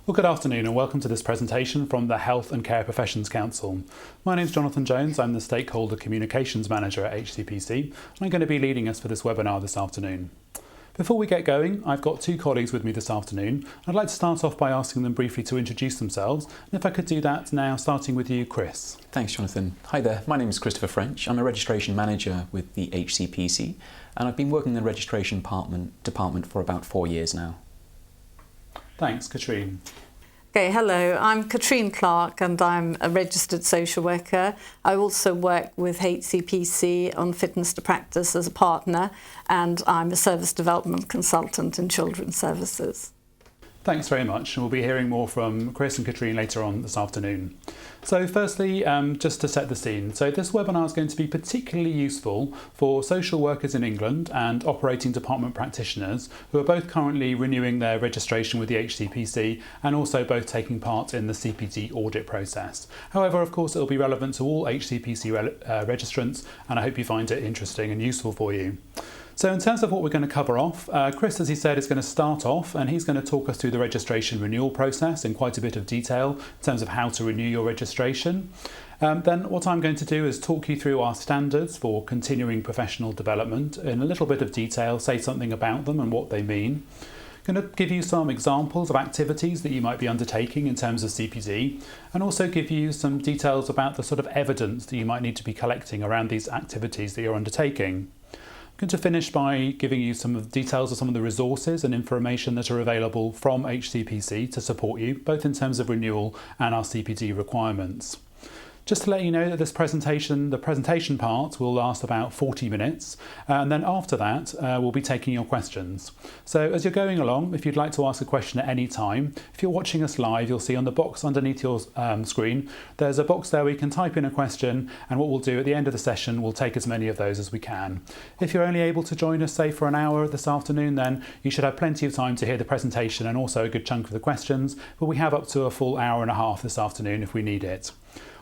Well, good afternoon and welcome to this presentation from the Health and Care Professions Council. My name is Jonathan Jones, I'm the Stakeholder Communications Manager at HCPC, and I'm going to be leading us for this webinar this afternoon. Before we get going, I've got two colleagues with me this afternoon. I'd like to start off by asking them briefly to introduce themselves, and if I could do that now, starting with you, Chris. Thanks, Jonathan. Hi there, my name is Christopher French. I'm a registration manager with the HCPC, and I've been working in the registration department for about 4 years now. Thanks, Katrine. Okay, hello, I'm Katrine Clark and I'm a registered social worker. I also work with HCPC on fitness to practice as a partner, and I'm a service development consultant in children's services. Thanks very much. We'll be hearing more from Chris and Katrine later on this afternoon. So firstly, just to set the scene. So this webinar is going to be particularly useful for social workers in England and operating department practitioners who are both currently renewing their registration with the HCPC and also both taking part in the CPD audit process. However, of course, it will be relevant to all HCPC registrants, and I hope you find it interesting and useful for you. So in terms of what we're going to cover off, Chris, as he said, is going to start off and he's going to talk us through the registration renewal process in quite a bit of detail in terms of how to renew your registration. Then what I'm going to do is talk you through our standards for continuing professional development in a little bit of detail, say something about them and what they mean. I'm going to give you some examples of activities that you might be undertaking in terms of CPD, and also give you some details about the sort of evidence that you might need to be collecting around these activities that you're undertaking. I'm going to finish by giving you some of the details of some of the resources and information that are available from HCPC to support you, both in terms of renewal and our CPD requirements. Just to let you know that the presentation part will last about 40 minutes, and then after that we'll be taking your questions. So as you're going along, if you'd like to ask a question at any time, if you're watching us live, you'll see on the box underneath your screen, there's a box there where you can type in a question, and what we'll do at the end of the session, we'll take as many of those as we can. If you're only able to join us, say, for an hour this afternoon, then you should have plenty of time to hear the presentation and also a good chunk of the questions, but we have up to a full hour and a half this afternoon if we need it.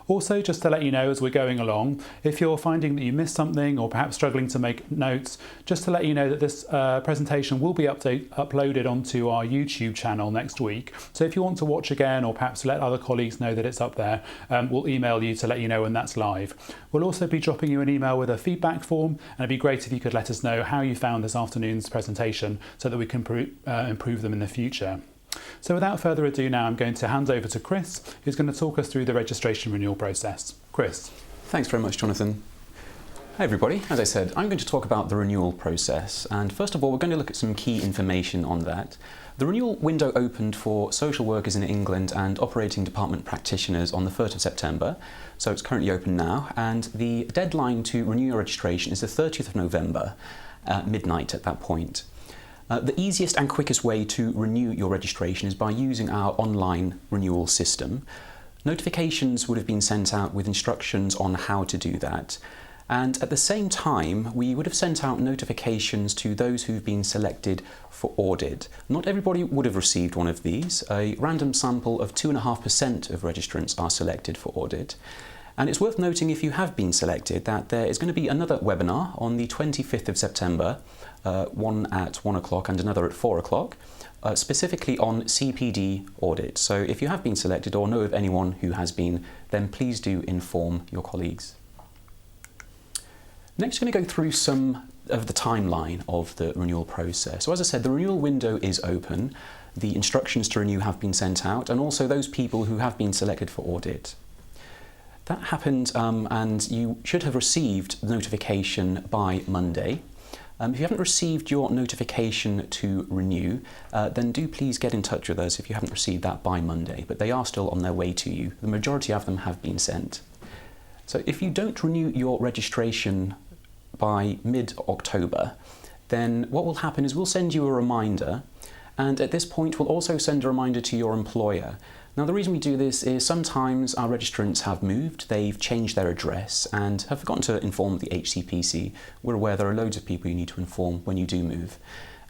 Also, just to let you know as we're going along, if you're finding that you missed something or perhaps struggling to make notes, just to let you know that this presentation will be uploaded onto our YouTube channel next week. So if you want to watch again or perhaps let other colleagues know that it's up there, we'll email you to let you know when that's live. We'll also be dropping you an email with a feedback form, and it'd be great if you could let us know how you found this afternoon's presentation so that we can improve them in the future. So without further ado now, I'm going to hand over to Chris, who's going to talk us through the registration renewal process. Chris. Thanks very much, Jonathan. Hi everybody, as I said, I'm going to talk about the renewal process, and first of all we're going to look at some key information on that. The renewal window opened for social workers in England and operating department practitioners on the 1st of September, so it's currently open now, and the deadline to renew your registration is the 30th of November, midnight at that point. The easiest and quickest way to renew your registration is by using our online renewal system. Notifications would have been sent out with instructions on how to do that. And at the same time, we would have sent out notifications to those who've been selected for audit. Not everybody would have received one of these. A random sample of 2.5% of registrants are selected for audit. And it's worth noting, if you have been selected, that there is going to be another webinar on the 25th of September, one at 1 o'clock and another at 4 o'clock, specifically on CPD audit. So if you have been selected or know of anyone who has been, then please do inform your colleagues. Next, we're going to go through some of the timeline of the renewal process. So as I said, the renewal window is open. The instructions to renew have been sent out, and also those people who have been selected for audit. That happened, and you should have received notification by Monday. If you haven't received your notification to renew, then do please get in touch with us if you haven't received that by Monday, but they are still on their way to you. The majority of them have been sent. So if you don't renew your registration by mid-October, then what will happen is we'll send you a reminder, and at this point we'll also send a reminder to your employer. Now the reason we do this is sometimes our registrants have moved, they've changed their address and have forgotten to inform the HCPC. We're aware there are loads of people you need to inform when you do move.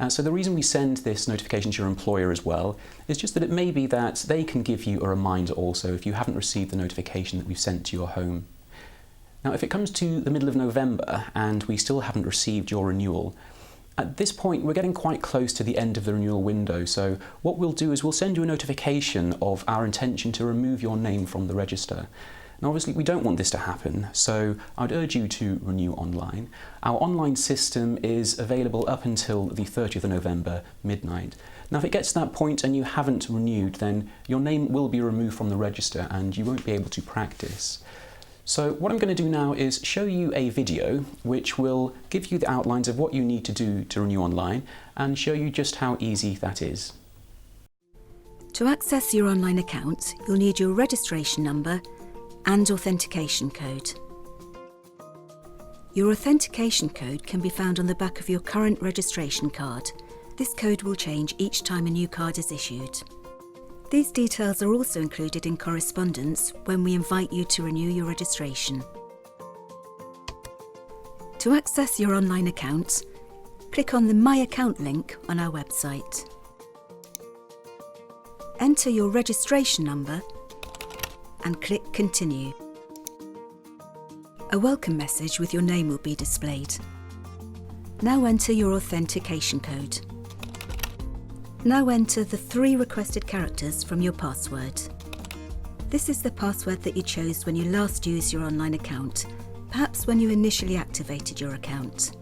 So the reason we send this notification to your employer as well is just that it may be that they can give you a reminder also if you haven't received the notification that we've sent to your home. Now if it comes to the middle of November and we still haven't received your renewal, At this point, we're getting quite close to the end of the renewal window, so what we'll do is we'll send you a notification of our intention to remove your name from the register. Now obviously we don't want this to happen, so I'd urge you to renew online. Our online system is available up until the 30th of November, midnight. Now if it gets to that point and you haven't renewed, then your name will be removed from the register and you won't be able to practice. So what I'm going to do now is show you a video which will give you the outlines of what you need to do to renew online and show you just how easy that is. To access your online account, you'll need your registration number and authentication code. Your authentication code can be found on the back of your current registration card. This code will change each time a new card is issued. These details are also included in correspondence when we invite you to renew your registration. To access your online account, click on the My Account link on our website. Enter your registration number and click Continue. A welcome message with your name will be displayed. Now enter your authentication code. Now enter the 3 requested characters from your password. This is the password that you chose when you last used your online account, perhaps when you initially activated your account.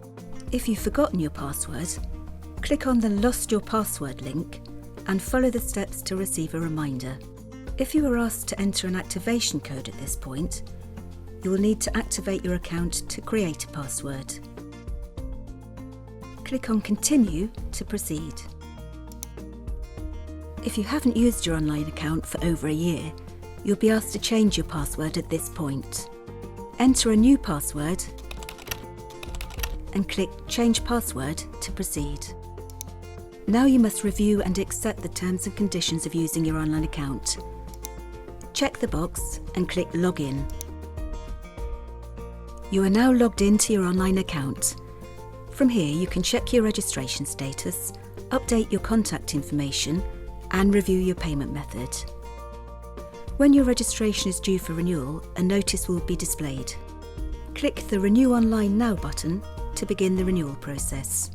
If you've forgotten your password, click on the Lost Your Password link and follow the steps to receive a reminder. If you are asked to enter an activation code at this point, you will need to activate your account to create a password. Click on Continue to proceed. If you haven't used your online account for over a year, you'll be asked to change your password at this point. Enter a new password and click Change Password to proceed. Now you must review and accept the terms and conditions of using your online account. Check the box and click Login. You are now logged into your online account. From here you can check your registration status, update your contact information and review your payment method. When your registration is due for renewal, a notice will be displayed. Click the Renew Online Now button to begin the renewal process.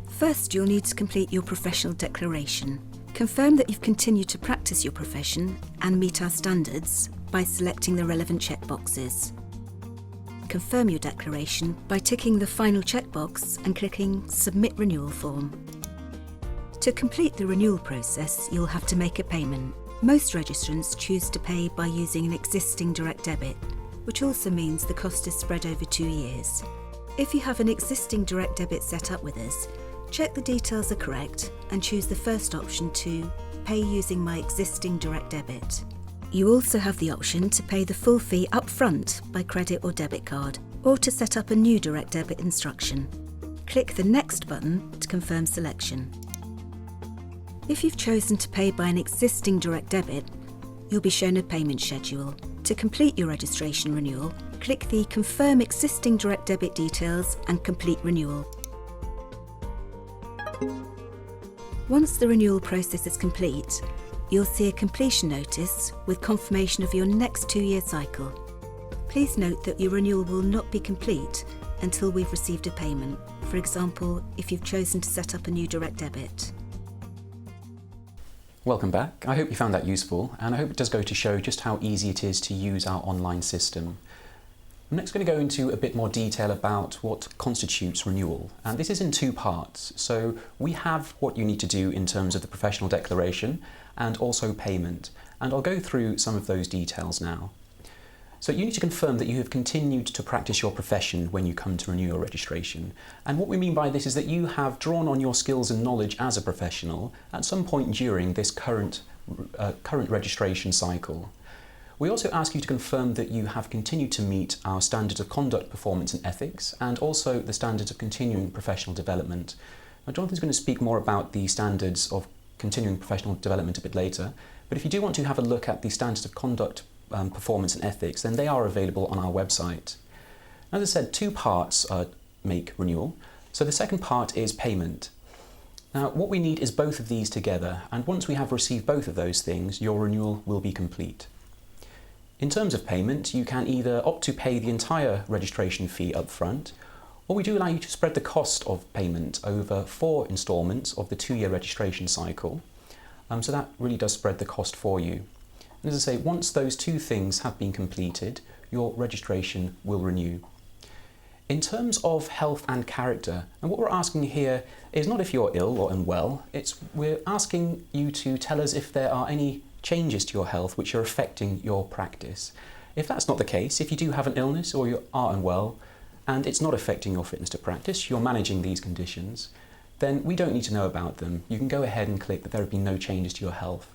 First, you'll need to complete your professional declaration. Confirm that you've continued to practice your profession and meet our standards by selecting the relevant checkboxes. Confirm your declaration by ticking the final checkbox and clicking Submit Renewal Form. To complete the renewal process, you'll have to make a payment. Most registrants choose to pay by using an existing direct debit, which also means the cost is spread over 2 years. If you have an existing direct debit set up with us, check the details are correct and choose the first option to Pay using my existing direct debit. You also have the option to pay the full fee up front by credit or debit card, or to set up a new direct debit instruction. Click the Next button to confirm selection. If you've chosen to pay by an existing direct debit, you'll be shown a payment schedule. To complete your registration renewal, click the Confirm Existing Direct Debit Details and Complete Renewal. Once the renewal process is complete, you'll see a completion notice with confirmation of your next 2-year cycle. Please note that your renewal will not be complete until we've received a payment, for example, if you've chosen to set up a new direct debit. Welcome back. I hope you found that useful, and I hope it does go to show just how easy it is to use our online system. I'm next going to go into a bit more detail about what constitutes renewal, and this is in 2 parts. So we have what you need to do in terms of the professional declaration and also payment, and I'll go through some of those details now. So you need to confirm that you have continued to practice your profession when you come to renew your registration. And what we mean by this is that you have drawn on your skills and knowledge as a professional at some point during this current registration cycle. We also ask you to confirm that you have continued to meet our standards of conduct, performance and ethics, and also the standards of continuing professional development. Now, Jonathan's going to speak more about the standards of continuing professional development a bit later, but if you do want to have a look at the standards of conduct, performance and ethics, then they are available on our website. As I said, 2 parts make renewal. So the second part is payment. Now, what we need is both of these together, and once we have received both of those things, your renewal will be complete. In terms of payment, you can either opt to pay the entire registration fee up front, or we do allow you to spread the cost of payment over 4 instalments of the 2-year registration cycle. So that really does spread the cost for you. And as I say, once those 2 things have been completed, your registration will renew. In terms of health and character, and what we're asking here is not if you're ill or unwell, we're asking you to tell us if there are any changes to your health which are affecting your practice. If that's not the case, if you do have an illness or you are unwell and it's not affecting your fitness to practice, you're managing these conditions, then we don't need to know about them. You can go ahead and click that there have been no changes to your health.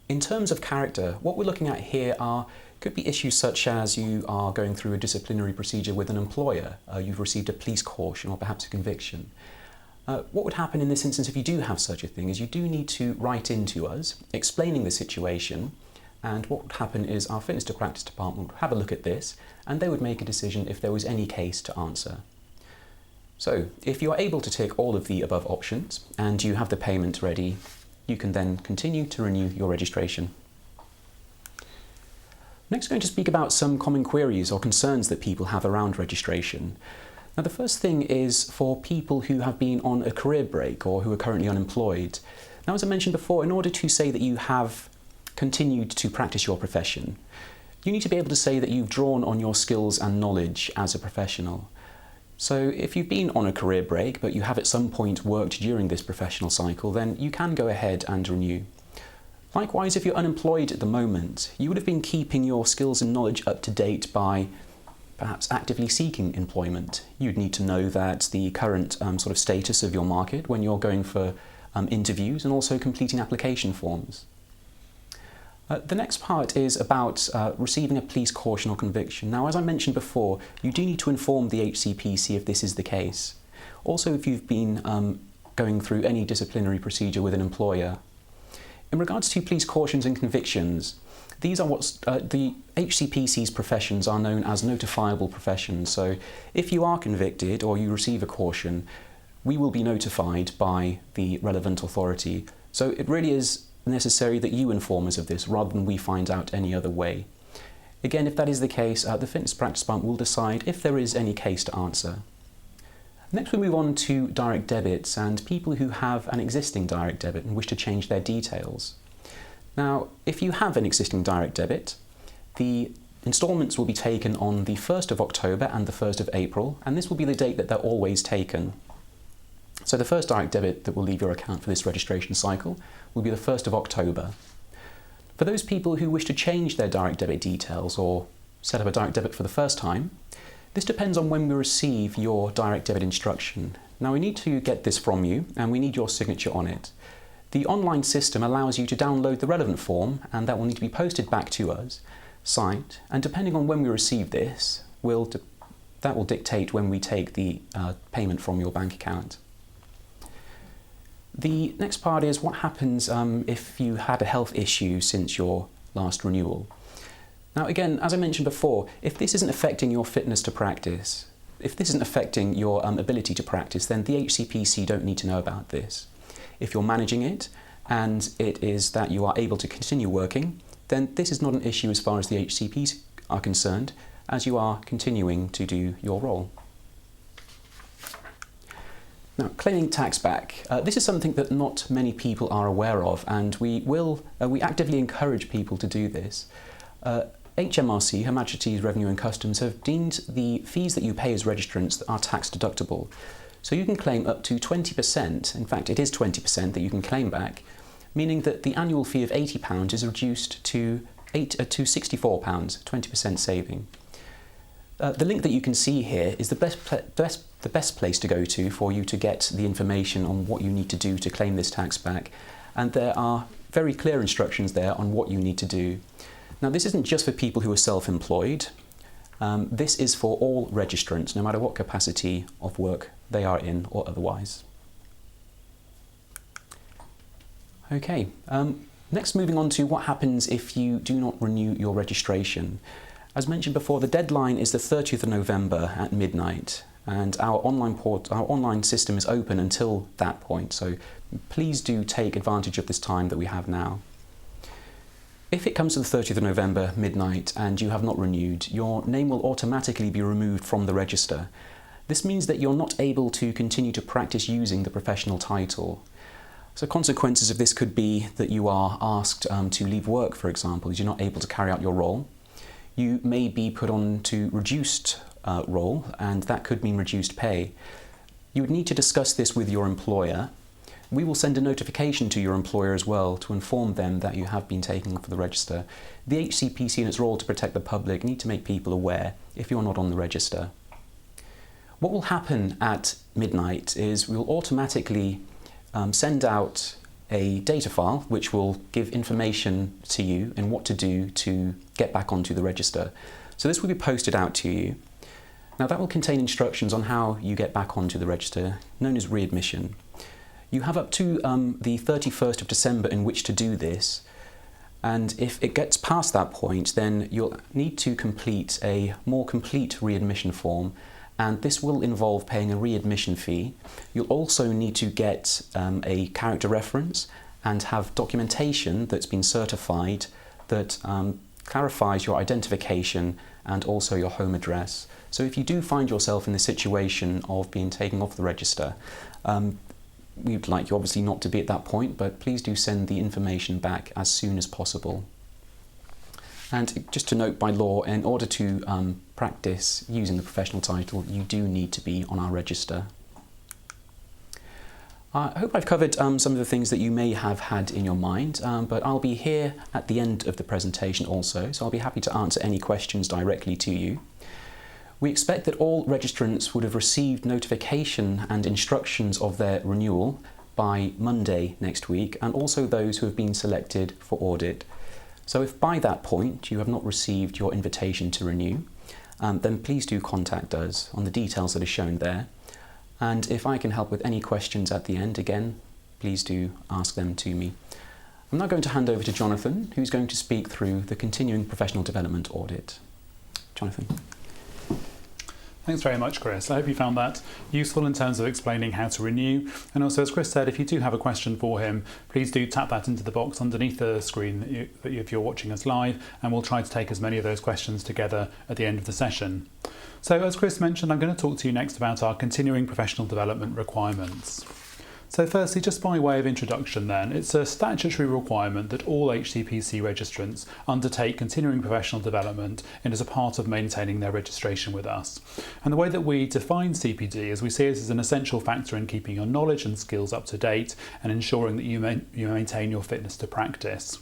In terms of character, what we're looking at here could be issues such as you are going through a disciplinary procedure with an employer, you've received a police caution or perhaps a conviction. What would happen in this instance if you do have such a thing is you do need to write in to us explaining the situation, and what would happen is our fitness to practice department would have a look at this and they would make a decision if there was any case to answer. So if you are able to tick all of the above options and you have the payment ready, you can then continue to renew your registration. Next, I'm going to speak about some common queries or concerns that people have around registration. Now, the first thing is for people who have been on a career break or who are currently unemployed. Now, as I mentioned before, in order to say that you have continued to practice your profession, you need to be able to say that you've drawn on your skills and knowledge as a professional. So if you've been on a career break but you have at some point worked during this professional cycle, then you can go ahead and renew. Likewise, if you're unemployed at the moment, you would have been keeping your skills and knowledge up to date by perhaps actively seeking employment. You'd need to know that the current sort of status of your market when you're going for interviews and also completing application forms. The next part is about receiving a police caution or conviction. Now, as I mentioned before, you do need to inform the HCPC if this is the case. Also, if you've been going through any disciplinary procedure with an employer. In regards to police cautions and convictions, these are what the HCPC's professions are known as notifiable professions. So if you are convicted or you receive a caution, we will be notified by the relevant authority. So it really is necessary that you inform us of this rather than we find out any other way. Again, if that is the case, the Fitness Practice Department will decide if there is any case to answer. Next, we move on to direct debits and people who have an existing direct debit and wish to change their details. Now, if you have an existing direct debit, the instalments will be taken on the 1st of October and the 1st of April, and this will be the date that they're always taken. So the first direct debit that will leave your account for this registration cycle will be the 1st of October. For those people who wish to change their direct debit details or set up a direct debit for the first time, this depends on when we receive your direct debit instruction. Now, we need to get this from you and we need your signature on it. The online system allows you to download the relevant form and that will need to be posted back to us, signed, and depending on when we receive this, that will dictate when we take the payment from your bank account. The next part is what happens if you had a health issue since your last renewal. Now again, as I mentioned before, if this isn't affecting your fitness to practice, if this isn't affecting your ability to practice, then the HCPC don't need to know about this. If you're managing it and it is that you are able to continue working, then this is not an issue as far as the HCPs are concerned, as you are continuing to do your role. Now, claiming tax back. This is something that not many people are aware of, and we actively encourage people to do this. HMRC, Her Majesty's Revenue and Customs, have deemed the fees that you pay as registrants are tax deductible. So you can claim up to 20%, in fact it is 20% that you can claim back, meaning that the annual fee of £80 is reduced to £64, 20% saving. The link that you can see here is the best place to go to for you to get the information on what you need to do to claim this tax back, and there are very clear instructions there on what you need to do. Now, this isn't just for people who are self-employed. This is for all registrants, no matter what capacity of work they are in or otherwise. Okay, next moving on to what happens if you do not renew your registration. As mentioned before, the deadline is the 30th of November at midnight, and our online system is open until that point, so please do take advantage of this time that we have now. If it comes to the 30th of November, midnight, and you have not renewed, your name will automatically be removed from the register. This means that you're not able to continue to practice using the professional title. So consequences of this could be that you are asked to leave work, for example, as you're not able to carry out your role. You may be put on to reduced role, and that could mean reduced pay. You would need to discuss this with your employer. We will send a notification to your employer as well to inform them that you have been taken off the register. The HCPC, in its role to protect the public, need to make people aware if you're not on the register. What will happen at midnight is we'll automatically send out a data file which will give information to you and what to do to get back onto the register. So this will be posted out to you. Now that will contain instructions on how you get back onto the register, known as readmission. You have up to the 31st of December in which to do this, and if it gets past that point, then you'll need to complete a more complete readmission form, and this will involve paying a readmission fee. You'll also need to get a character reference and have documentation that's been certified that clarifies your identification and also your home address. So if you do find yourself in the situation of being taken off the register, we'd like you obviously not to be at that point, but please do send the information back as soon as possible. And just to note, by law, in order to practice using the professional title, you do need to be on our register. I hope I've covered some of the things that you may have had in your mind, but I'll be here at the end of the presentation also, so I'll be happy to answer any questions directly to you. We expect that all registrants would have received notification and instructions of their renewal by Monday next week, and also those who have been selected for audit. So if by that point you have not received your invitation to renew, then please do contact us on the details that are shown there. And if I can help with any questions at the end, again, please do ask them to me. I'm now going to hand over to Jonathan, who's going to speak through the continuing professional development audit. Jonathan. Thanks very much, Chris. I hope you found that useful in terms of explaining how to renew. And also, as Chris said, if you do have a question for him, please do tap that into the box underneath the screen if you're watching us live, and we'll try to take as many of those questions together at the end of the session. So, as Chris mentioned, I'm going to talk to you next about our continuing professional development requirements. So firstly, just by way of introduction then, it's a statutory requirement that all HCPC registrants undertake continuing professional development and as a part of maintaining their registration with us. And the way that we define CPD is we see it as an essential factor in keeping your knowledge and skills up to date and ensuring that you maintain your fitness to practice.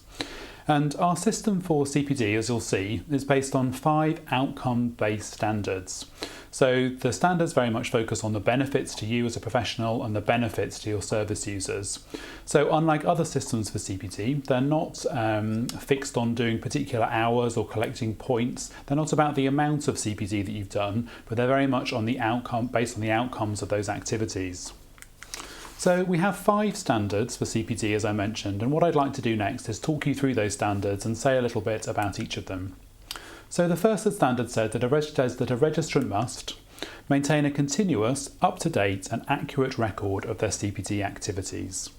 And our system for CPD, as you'll see, is based on 5 outcome-based standards. So the standards very much focus on the benefits to you as a professional and the benefits to your service users. So unlike other systems for CPD, they're not fixed on doing particular hours or collecting points. They're not about the amount of CPD that you've done, but they're very much on the outcome, based on the outcomes of those activities. So we have 5 standards for CPD, as I mentioned, and what I'd like to do next is talk you through those standards and say a little bit about each of them. So the first standard said that a registrant must maintain a continuous, up-to-date and accurate record of their CPD activities.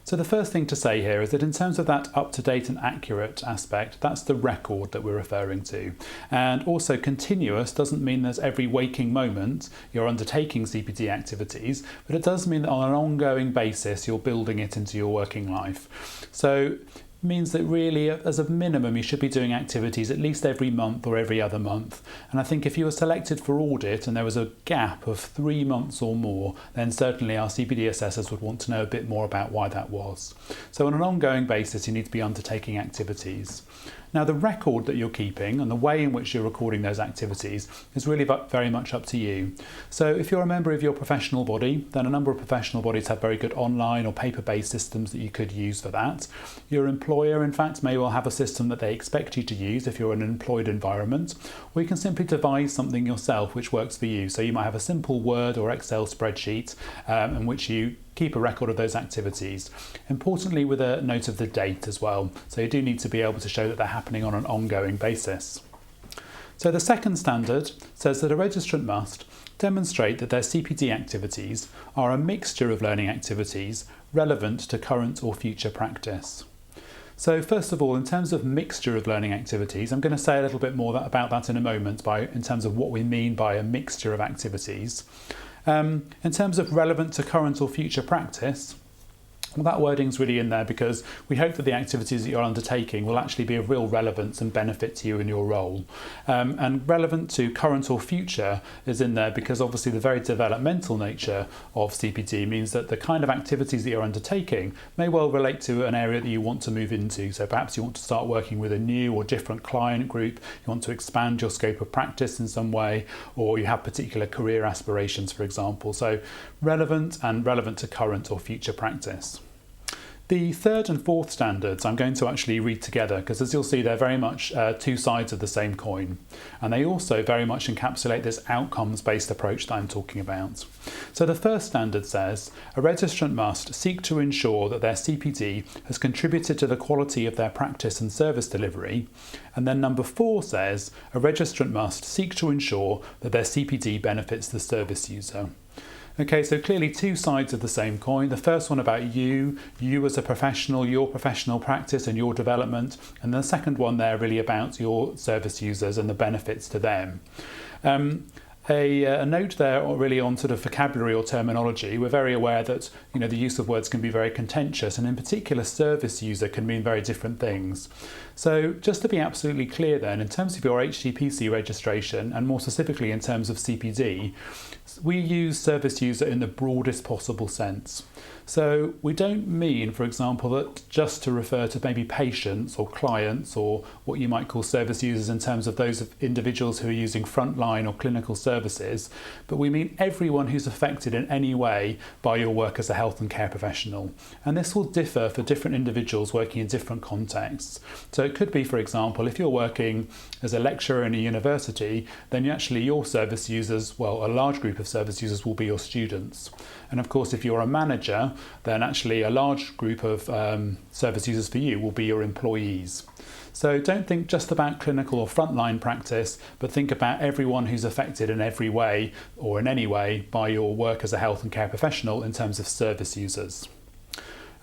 So the first thing to say here is that in terms of that up-to-date and accurate aspect, that's the record that we're referring to. And also continuous doesn't mean there's every waking moment you're undertaking CPD activities, but it does mean that on an ongoing basis you're building it into your working life. So means that really, as a minimum, you should be doing activities at least every month or every other month. And I think if you were selected for audit and there was a gap of 3 months or more, then certainly our CPD assessors would want to know a bit more about why that was. So on an ongoing basis, you need to be undertaking activities. Now, the record that you're keeping and the way in which you're recording those activities is really very much up to you. So if you're a member of your professional body, then a number of professional bodies have very good online or paper-based systems that you could use for that. Your employer, in fact, may well have a system that they expect you to use if you're in an employed environment, or you can simply devise something yourself which works for you. So you might have a simple Word or Excel spreadsheet in which you keep a record of those activities. Importantly, with a note of the date as well. So you do need to be able to show that they're happening on an ongoing basis. So the second standard says that a registrant must demonstrate that their CPD activities are a mixture of learning activities relevant to current or future practice. So first of all, in terms of mixture of learning activities, I'm going to say a little bit more about that in a moment in terms of what we mean by a mixture of activities. In terms of relevant to current or future practice, well, that wording's really in there because we hope that the activities that you're undertaking will actually be of real relevance and benefit to you in your role. And relevant to current or future is in there because obviously the very developmental nature of CPD means that the kind of activities that you're undertaking may well relate to an area that you want to move into. So perhaps you want to start working with a new or different client group, you want to expand your scope of practice in some way, or you have particular career aspirations, for example. So relevant and relevant to current or future practice. The third and fourth standards I'm going to actually read together because, as you'll see, they're very much two sides of the same coin, and they also very much encapsulate this outcomes-based approach that I'm talking about. So the first standard says a registrant must seek to ensure that their CPD has contributed to the quality of their practice and service delivery, and then number 4 says a registrant must seek to ensure that their CPD benefits the service user. Okay, so clearly two sides of the same coin. The first one about you as a professional, your professional practice and your development, and the second one there really about your service users and the benefits to them. A note there really on sort of vocabulary or terminology. We're very aware that the use of words can be very contentious, and in particular service user can mean very different things. So just to be absolutely clear then, in terms of your HCPC registration, and more specifically in terms of CPD, we use service user in the broadest possible sense. So we don't mean, for example, that just to refer to maybe patients or clients or what you might call service users in terms of those individuals who are using frontline or clinical services, but we mean everyone who's affected in any way by your work as a health and care professional. And this will differ for different individuals working in different contexts. So it could be, for example, if you're working as a lecturer in a university, then actually your service users, well, a large group of service users will be your students. And of course, if you're a manager, then actually a large group of service users for you will be your employees. So don't think just about clinical or frontline practice, but think about everyone who's affected in every way or in any way by your work as a health and care professional in terms of service users.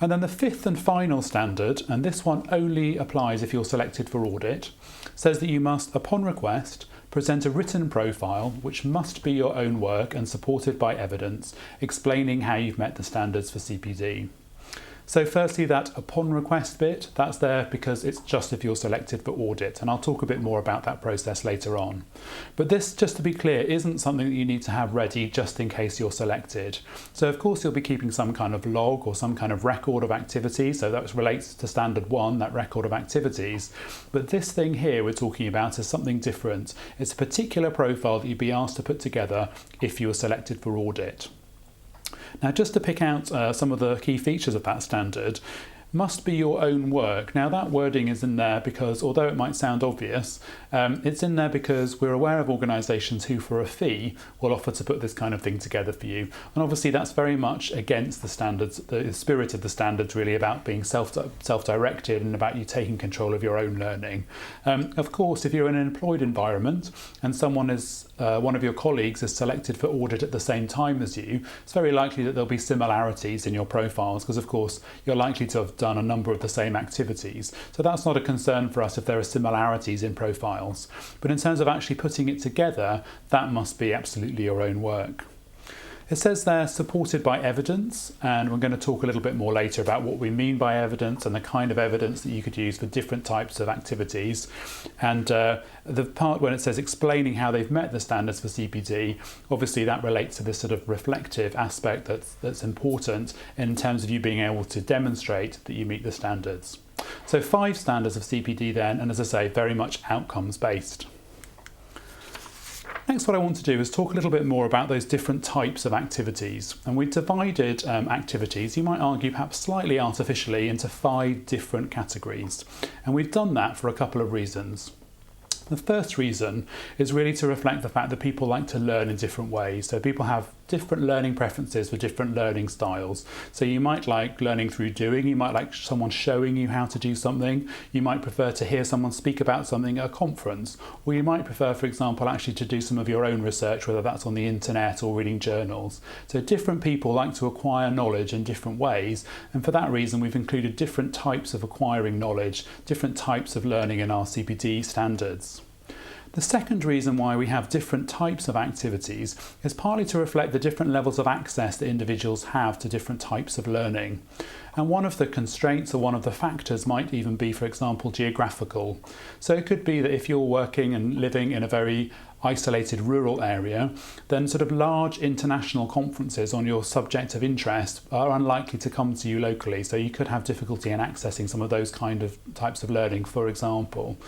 And then the fifth and final standard, and this one only applies if you're selected for audit, says that you must, upon request, present a written profile which must be your own work and supported by evidence explaining how you've met the standards for CPD. So firstly, that upon request bit, that's there because it's just if you're selected for audit, and I'll talk a bit more about that process later on. But this, just to be clear, isn't something that you need to have ready just in case you're selected. So of course you'll be keeping some kind of log or some kind of record of activity, so that relates to standard 1, that record of activities. But this thing here we're talking about is something different. It's a particular profile that you'd be asked to put together if you were selected for audit. Now, just to pick out some of the key features of that standard, must be your own work. Now that wording is in there because, although it might sound obvious, it's in there because we're aware of organisations who for a fee will offer to put this kind of thing together for you. And obviously that's very much against the standards, the spirit of the standards really about being self-directed and about you taking control of your own learning. Of course, if you're in an employed environment and someone is, one of your colleagues is selected for audit at the same time as you, it's very likely that there'll be similarities in your profiles because of course you're likely to have done a number of the same activities. So that's not a concern for us if there are similarities in profiles. But in terms of actually putting it together, that must be absolutely your own work. It says there supported by evidence, and we're going to talk a little bit more later about what we mean by evidence and the kind of evidence that you could use for different types of activities. And the part when it says explaining how they've met the standards for CPD, obviously that relates to this sort of reflective aspect that's important in terms of you being able to demonstrate that you meet the standards. So 5 standards of CPD then, and as I say, very much outcomes based. Next, what I want to do is talk a little bit more about those different types of activities. And we've divided activities, you might argue perhaps slightly artificially, into 5 different categories. And we've done that for a couple of reasons. The first reason is really to reflect the fact that people like to learn in different ways. So people have different learning preferences for different learning styles. So you might like learning through doing, you might like someone showing you how to do something, you might prefer to hear someone speak about something at a conference, or you might prefer, for example, actually to do some of your own research, whether that's on the internet or reading journals. So different people like to acquire knowledge in different ways, and for that reason we've included different types of acquiring knowledge, different types of learning in our CPD standards. The second reason why we have different types of activities is partly to reflect the different levels of access that individuals have to different types of learning. And one of the constraints or one of the factors might even be, for example, geographical. So it could be that if you're working and living in a very isolated rural area, then sort of large international conferences on your subject of interest are unlikely to come to you locally. So you could have difficulty in accessing some of those types of learning, for example.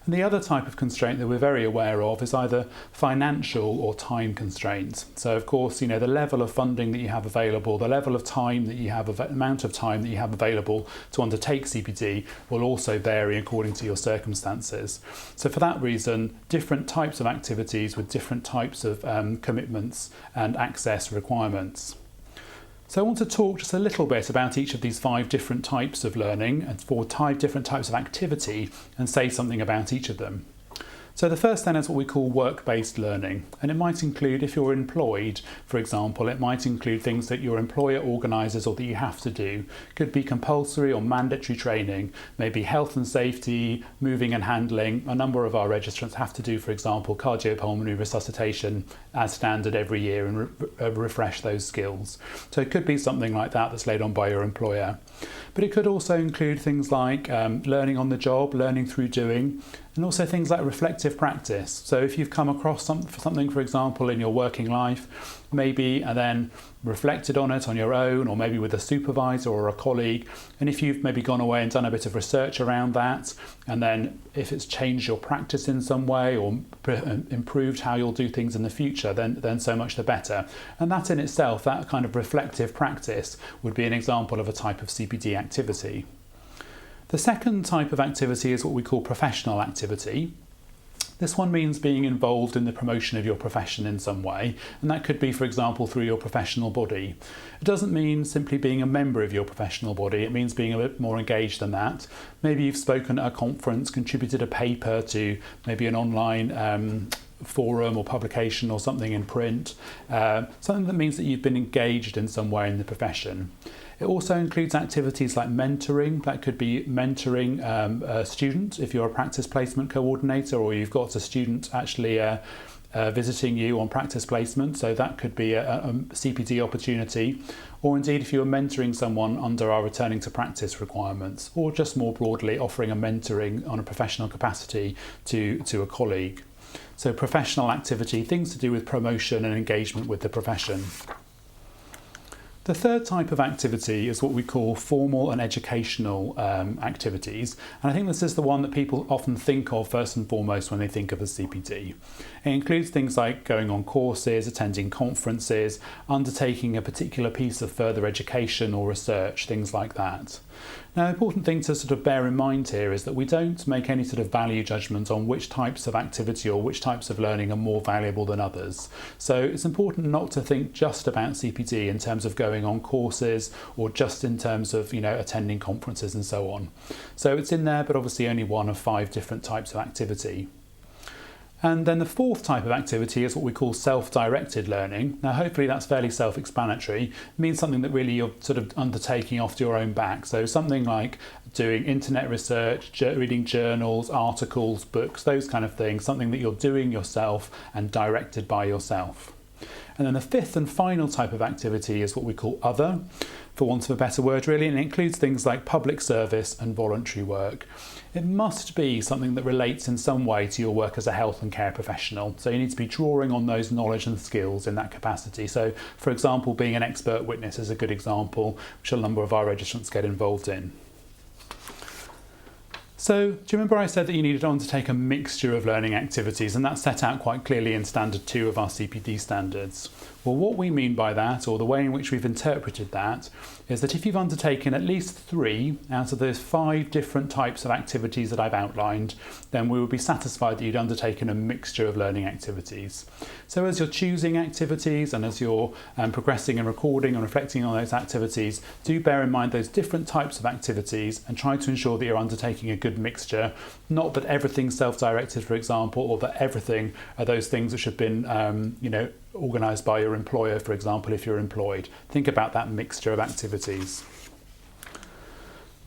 And the other type of constraint that we're very aware of is either financial or time constraints. So of course, the level of funding that you have available, the level of time that you have, amount of time that you have available to undertake CPD will also vary according to your circumstances. So for that reason, different types of activities with different types of commitments and access requirements. So I want to talk just a little bit about each of these 5 different types of learning and 4 different types of activity and say something about each of them. So the first then is what we call work-based learning, and it might include, if you're employed, for example, it might include things that your employer organises or that you have to do. It could be compulsory or mandatory training, maybe health and safety, moving and handling. A number of our registrants have to do, for example, cardiopulmonary resuscitation as standard every year and refresh those skills. So it could be something like that that's laid on by your employer. But it could also include things like learning on the job, learning through doing, and also things like reflective practice. So if you've come across something, for example, in your working life, maybe and then reflected on it on your own, or maybe with a supervisor or a colleague, and if you've maybe gone away and done a bit of research around that, and then if it's changed your practice in some way or improved how you'll do things in the future, then so much the better. And that in itself, that kind of reflective practice, would be an example of a type of CPD activity. The second type of activity is what we call professional activity. This one means being involved in the promotion of your profession in some way, and that could be, for example, through your professional body. It doesn't mean simply being a member of your professional body, it means being a bit more engaged than that. Maybe you've spoken at a conference, contributed a paper to maybe an online forum or publication or something in print, something that means that you've been engaged in some way in the profession. It also includes activities like mentoring. That could be mentoring a student if you're a practice placement coordinator, or you've got a student actually visiting you on practice placement. So that could be a CPD opportunity, or indeed if you're mentoring someone under our returning to practice requirements, or just more broadly offering a mentoring on a professional capacity to a colleague. So professional activity, things to do with promotion and engagement with the profession. The third type of activity is what we call formal and educational activities, and I think this is the one that people often think of first and foremost when they think of a CPD. It includes things like going on courses, attending conferences, undertaking a particular piece of further education or research, things like that. Now, the important thing to sort of bear in mind here is that we don't make any sort of value judgment on which types of activity or which types of learning are more valuable than others. So it's important not to think just about CPD in terms of going on courses or just in terms of, attending conferences and so on. So it's in there, but obviously only one of 5 different types of activity. And then the fourth type of activity is what we call self-directed learning. Now, hopefully that's fairly self-explanatory. It means something that really you're sort of undertaking off your own back. So something like doing internet research, reading journals, articles, books, those kind of things, something that you're doing yourself and directed by yourself. And then the fifth and final type of activity is what we call other, for want of a better word really, and it includes things like public service and voluntary work. It must be something that relates in some way to your work as a health and care professional. So you need to be drawing on those knowledge and skills in that capacity. So, for example, being an expert witness is a good example, which a number of our registrants get involved in. So, do you remember I said that you needed to undertake a mixture of learning activities, and that's set out quite clearly in Standard 2 of our CPD standards? Well, what we mean by that, or the way in which we've interpreted that, is that if you've undertaken at least 3 out of those 5 different types of activities that I've outlined, then we would be satisfied that you'd undertaken a mixture of learning activities. So as you're choosing activities and as you're progressing and recording and reflecting on those activities, do bear in mind those different types of activities and try to ensure that you're undertaking a good mixture. Not that everything's self-directed, for example, or that everything are those things which have been organised by your employer, for example, if you're employed. Think about that mixture of activities.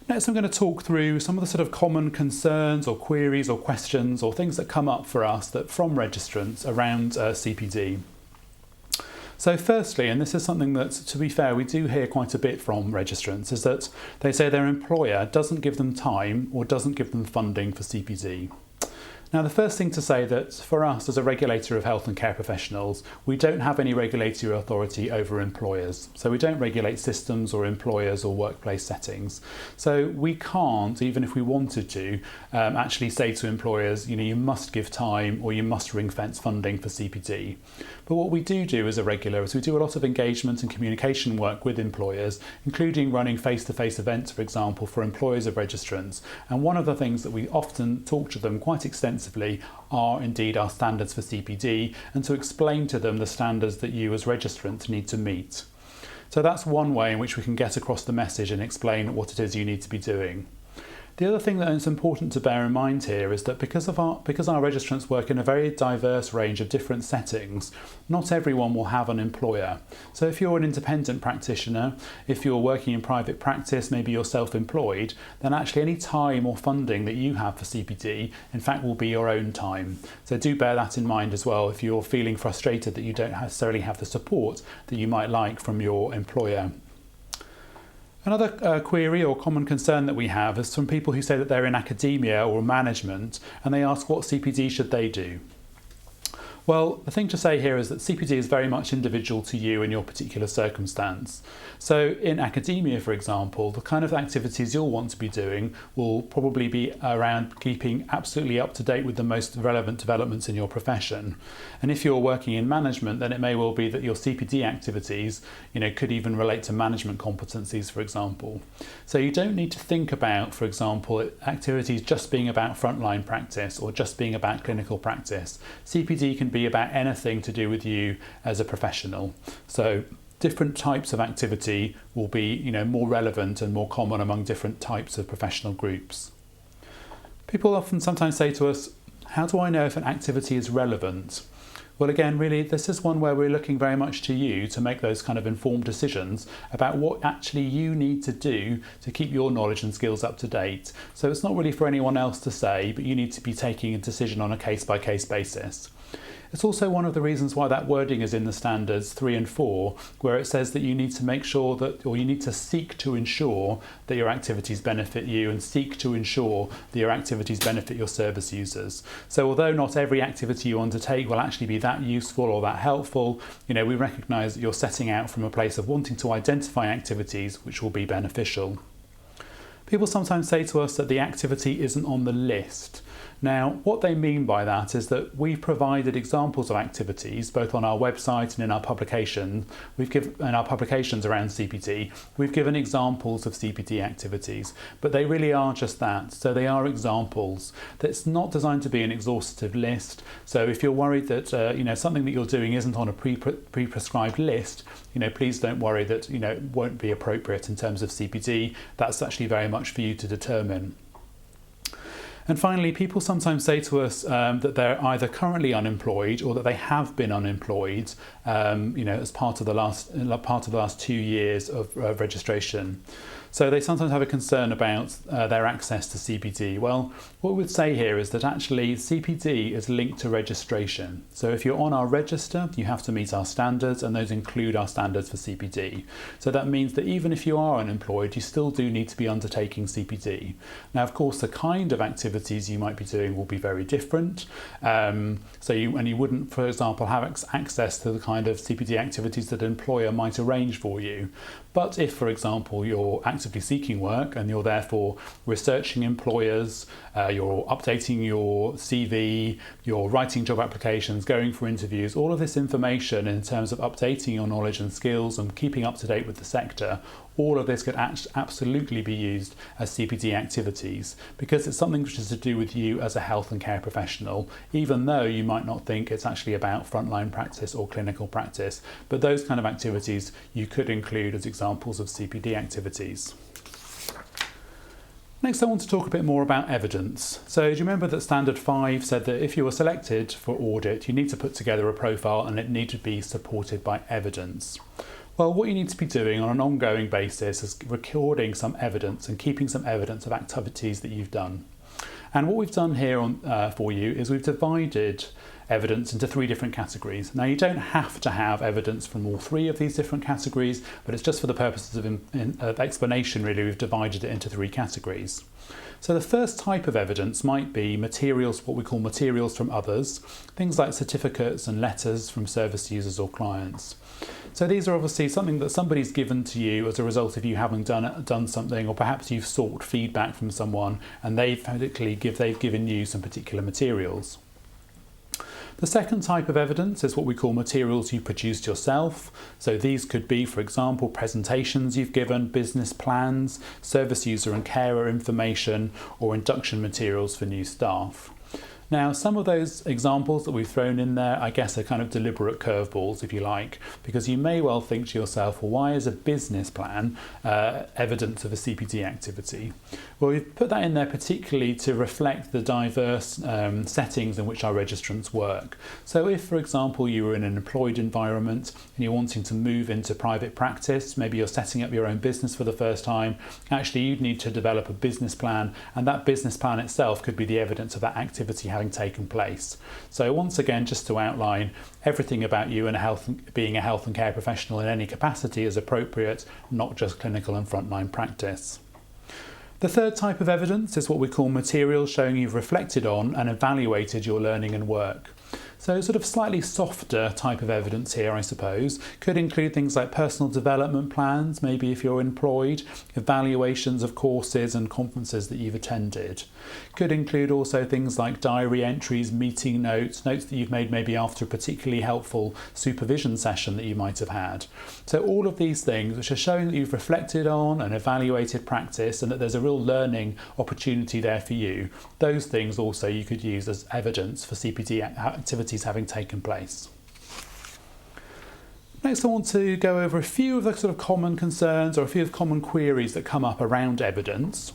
Next, I'm going to talk through some of the sort of common concerns or queries or questions or things that come up for us from registrants around CPD. So firstly, and this is something that, to be fair, we do hear quite a bit from registrants, is that they say their employer doesn't give them time or doesn't give them funding for CPD. Now, the first thing to say that for us as a regulator of health and care professionals, we don't have any regulatory authority over employers. So we don't regulate systems or employers or workplace settings. So we can't, even if we wanted to, actually say to employers, you must give time or you must ring fence funding for CPD. But what we do as a regulator is we do a lot of engagement and communication work with employers, including running face-to-face events, for example, for employers of registrants. And one of the things that we often talk to them quite extensively are indeed our standards for CPD, and to explain to them the standards that you as registrants need to meet. So that's one way in which we can get across the message and explain what it is you need to be doing. The other thing that is important to bear in mind here is that because our registrants work in a very diverse range of different settings, not everyone will have an employer. So if you're an independent practitioner, if you're working in private practice, maybe you're self-employed, then actually any time or funding that you have for CPD, in fact, will be your own time. So do bear that in mind as well if you're feeling frustrated that you don't necessarily have the support that you might like from your employer. Another query or common concern that we have is from people who say that they're in academia or management and they ask what CPD should they do. Well, the thing to say here is that CPD is very much individual to you and your particular circumstance. So in academia, for example, the kind of activities you'll want to be doing will probably be around keeping absolutely up to date with the most relevant developments in your profession. And if you're working in management, then it may well be that your CPD activities, could even relate to management competencies, for example. So you don't need to think about, for example, activities just being about frontline practice or just being about clinical practice. CPD can be about anything to do with you as a professional. So different types of activity will be more relevant and more common among different types of professional groups. People often sometimes say to us, how do I know if an activity is relevant? Well, again, really, this is one where we're looking very much to you to make those kind of informed decisions about what actually you need to do to keep your knowledge and skills up to date. So it's not really for anyone else to say, but you need to be taking a decision on a case-by-case basis. It's also one of the reasons why that wording is in the standards 3 and 4, where it says that you need to make sure that, or you need to seek to ensure that your activities benefit you and seek to ensure that your activities benefit your service users. So although not every activity you undertake will actually be that useful or that helpful, we recognise that you're setting out from a place of wanting to identify activities which will be beneficial. People sometimes say to us that the activity isn't on the list. Now, what they mean by that is that we've provided examples of activities, both on our website and in our publication. In our publications around CPD, we've given examples of CPD activities, but they really are just that. So they are examples. That's not designed to be an exhaustive list. So if you're worried that something that you're doing isn't on a pre-prescribed list, please don't worry that it won't be appropriate in terms of CPD. That's actually very much for you to determine. And finally, people sometimes say to us that they're either currently unemployed or that they have been unemployed, as part of the last 2 years of registration. So they sometimes have a concern about their access to CPD. Well, what we would say here is that actually CPD is linked to registration. So if you're on our register, you have to meet our standards, and those include our standards for CPD. So that means that even if you are unemployed, you still do need to be undertaking CPD. Now, of course, the kind of activity activities you might be doing will be very different. So you wouldn't, for example, have access to the kind of CPD activities that an employer might arrange for you. But if, for example, you're actively seeking work and you're therefore researching employers, you're updating your CV, you're writing job applications, going for interviews, all of this information in terms of updating your knowledge and skills and keeping up to date with the sector, all of this could absolutely be used as CPD activities, because it's something which is to do with you as a health and care professional, even though you might not think it's actually about frontline practice or clinical practice. But those kind of activities you could include as examples of CPD activities. Next, I want to talk a bit more about evidence. So do you remember that Standard 5 said that if you were selected for audit, you need to put together a profile and it needs to be supported by evidence? Well, what you need to be doing on an ongoing basis is recording some evidence and keeping some evidence of activities that you've done. And what we've done here for you is we've divided evidence into 3 different categories. Now, you don't have to have evidence from all 3 of these different categories, but it's just for the purposes of explanation, really, we've divided it into 3 categories. So the first type of evidence might be materials, what we call materials from others, things like certificates and letters from service users or clients. So these are obviously something that somebody's given to you as a result of you having done something, or perhaps you've sought feedback from someone and they've given you some particular materials. The second type of evidence is what we call materials you produced yourself. So these could be, for example, presentations you've given, business plans, service user and carer information, or induction materials for new staff. Now, some of those examples that we've thrown in there, I guess, are kind of deliberate curveballs, if you like, because you may well think to yourself, well, why is a business plan evidence of a CPD activity? Well, we've put that in there particularly to reflect the diverse settings in which our registrants work. So if, for example, you were in an employed environment and you're wanting to move into private practice, maybe you're setting up your own business for the first time, actually you'd need to develop a business plan, and that business plan itself could be the evidence of that activity having taken place. So once again, just to outline, everything about you and being a health and care professional in any capacity is appropriate, not just clinical and frontline practice. The third type of evidence is what we call materials showing you've reflected on and evaluated your learning and work. So sort of slightly softer type of evidence here, I suppose, could include things like personal development plans, maybe if you're employed, evaluations of courses and conferences that you've attended. Could include also things like diary entries, meeting notes, notes that you've made maybe after a particularly helpful supervision session that you might have had. So all of these things which are showing that you've reflected on and evaluated practice and that there's a real learning opportunity there for you, those things also you could use as evidence for CPD activities having taken place. Next, I want to go over a few of the sort of common concerns or a few of the common queries that come up around evidence.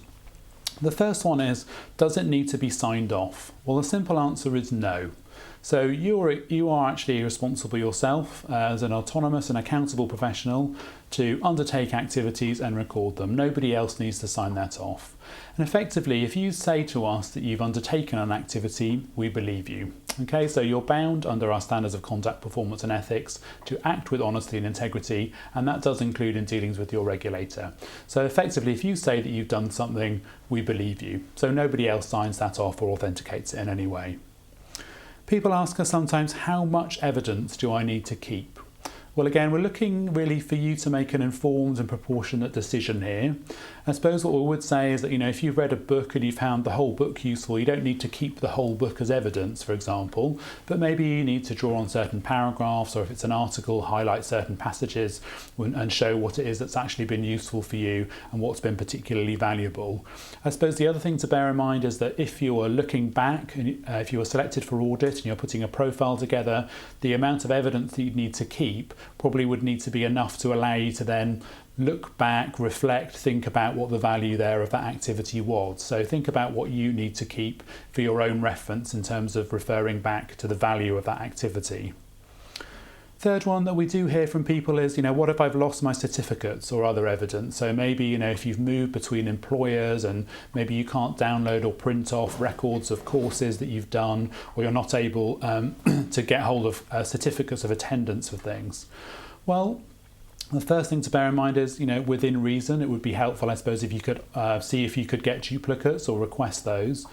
The first one is, does it need to be signed off? Well, the simple answer is no. So you are actually responsible yourself as an autonomous and accountable professional to undertake activities and record them. Nobody else needs to sign that off. And effectively, if you say to us that you've undertaken an activity, we believe you. Okay, so you're bound under our standards of conduct, performance and ethics to act with honesty and integrity, and that does include in dealings with your regulator. So effectively, if you say that you've done something, we believe you. So nobody else signs that off or authenticates it in any way. People ask us sometimes, how much evidence do I need to keep? Well, again, we're looking really for you to make an informed and proportionate decision here. I suppose what we would say is that, if you've read a book and you found the whole book useful, you don't need to keep the whole book as evidence, for example, but maybe you need to draw on certain paragraphs, or if it's an article, highlight certain passages and show what it is that's actually been useful for you and what's been particularly valuable. I suppose the other thing to bear in mind is that if you are looking back and if you were selected for audit and you're putting a profile together, the amount of evidence that you need to keep probably would need to be enough to allow you to then look back, reflect, think about what the value there of that activity was. So think about what you need to keep for your own reference in terms of referring back to the value of that activity. Third one that we do hear from people is, what if I've lost my certificates or other evidence? So maybe, if you've moved between employers and maybe you can't download or print off records of courses that you've done, or you're not able to get hold of certificates of attendance for things. Well, the first thing to bear in mind is, within reason, it would be helpful, I suppose, if you could see if you could get duplicates or request those.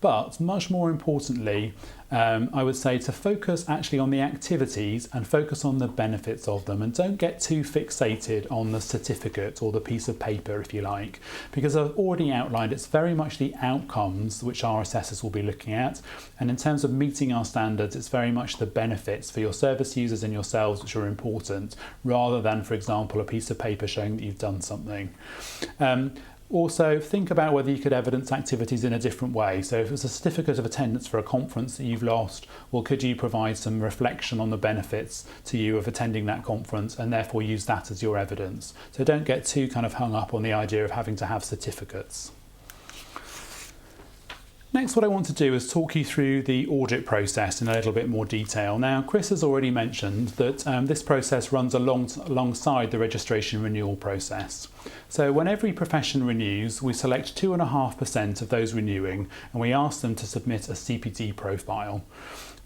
But much more importantly, I would say to focus actually on the activities and focus on the benefits of them, and don't get too fixated on the certificate or the piece of paper, if you like, because I've already outlined it's very much the outcomes which our assessors will be looking at, and in terms of meeting our standards, it's very much the benefits for your service users and yourselves which are important, rather than, for example, a piece of paper showing that you've done something. Also, think about whether you could evidence activities in a different way. So if it's a certificate of attendance for a conference that you've lost, well, could you provide some reflection on the benefits to you of attending that conference and therefore use that as your evidence? So don't get too kind of hung up on the idea of having to have certificates. Next, what I want to do is talk you through the audit process in a little bit more detail. Now, Chris has already mentioned that this process runs alongside the registration renewal process. So when every profession renews, we select 2.5% of those renewing and we ask them to submit a CPD profile.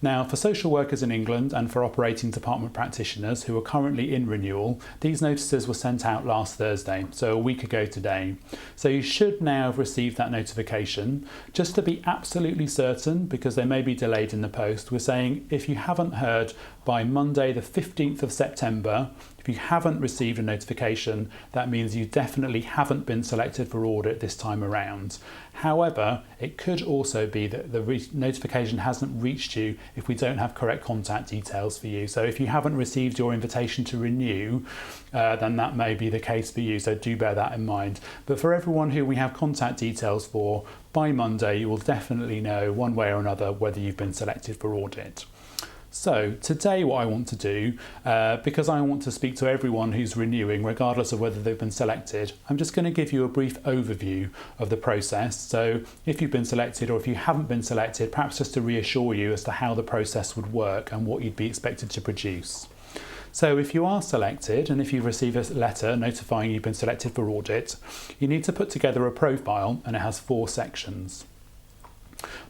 Now, for social workers in England and for operating department practitioners who are currently in renewal, these notices were sent out last Thursday, so a week ago today. So you should now have received that notification. Just to be absolutely certain, because they may be delayed in the post, we're saying if you haven't heard by Monday the 15th of September, if you haven't received a notification, that means you definitely haven't been selected for audit this time around. However, it could also be that the notification hasn't reached you if we don't have correct contact details for you. So if you haven't received your invitation to renew, then that may be the case for you. So do bear that in mind. But for everyone who we have contact details for, by Monday, you will definitely know one way or another whether you've been selected for audit. So today what I want to do, because I want to speak to everyone who's renewing regardless of whether they've been selected, I'm just going to give you a brief overview of the process. So if you've been selected or if you haven't been selected, perhaps just to reassure you as to how the process would work and what you'd be expected to produce. So if you are selected and if you receive a letter notifying you've been selected for audit, you need to put together a profile, and it has 4 sections.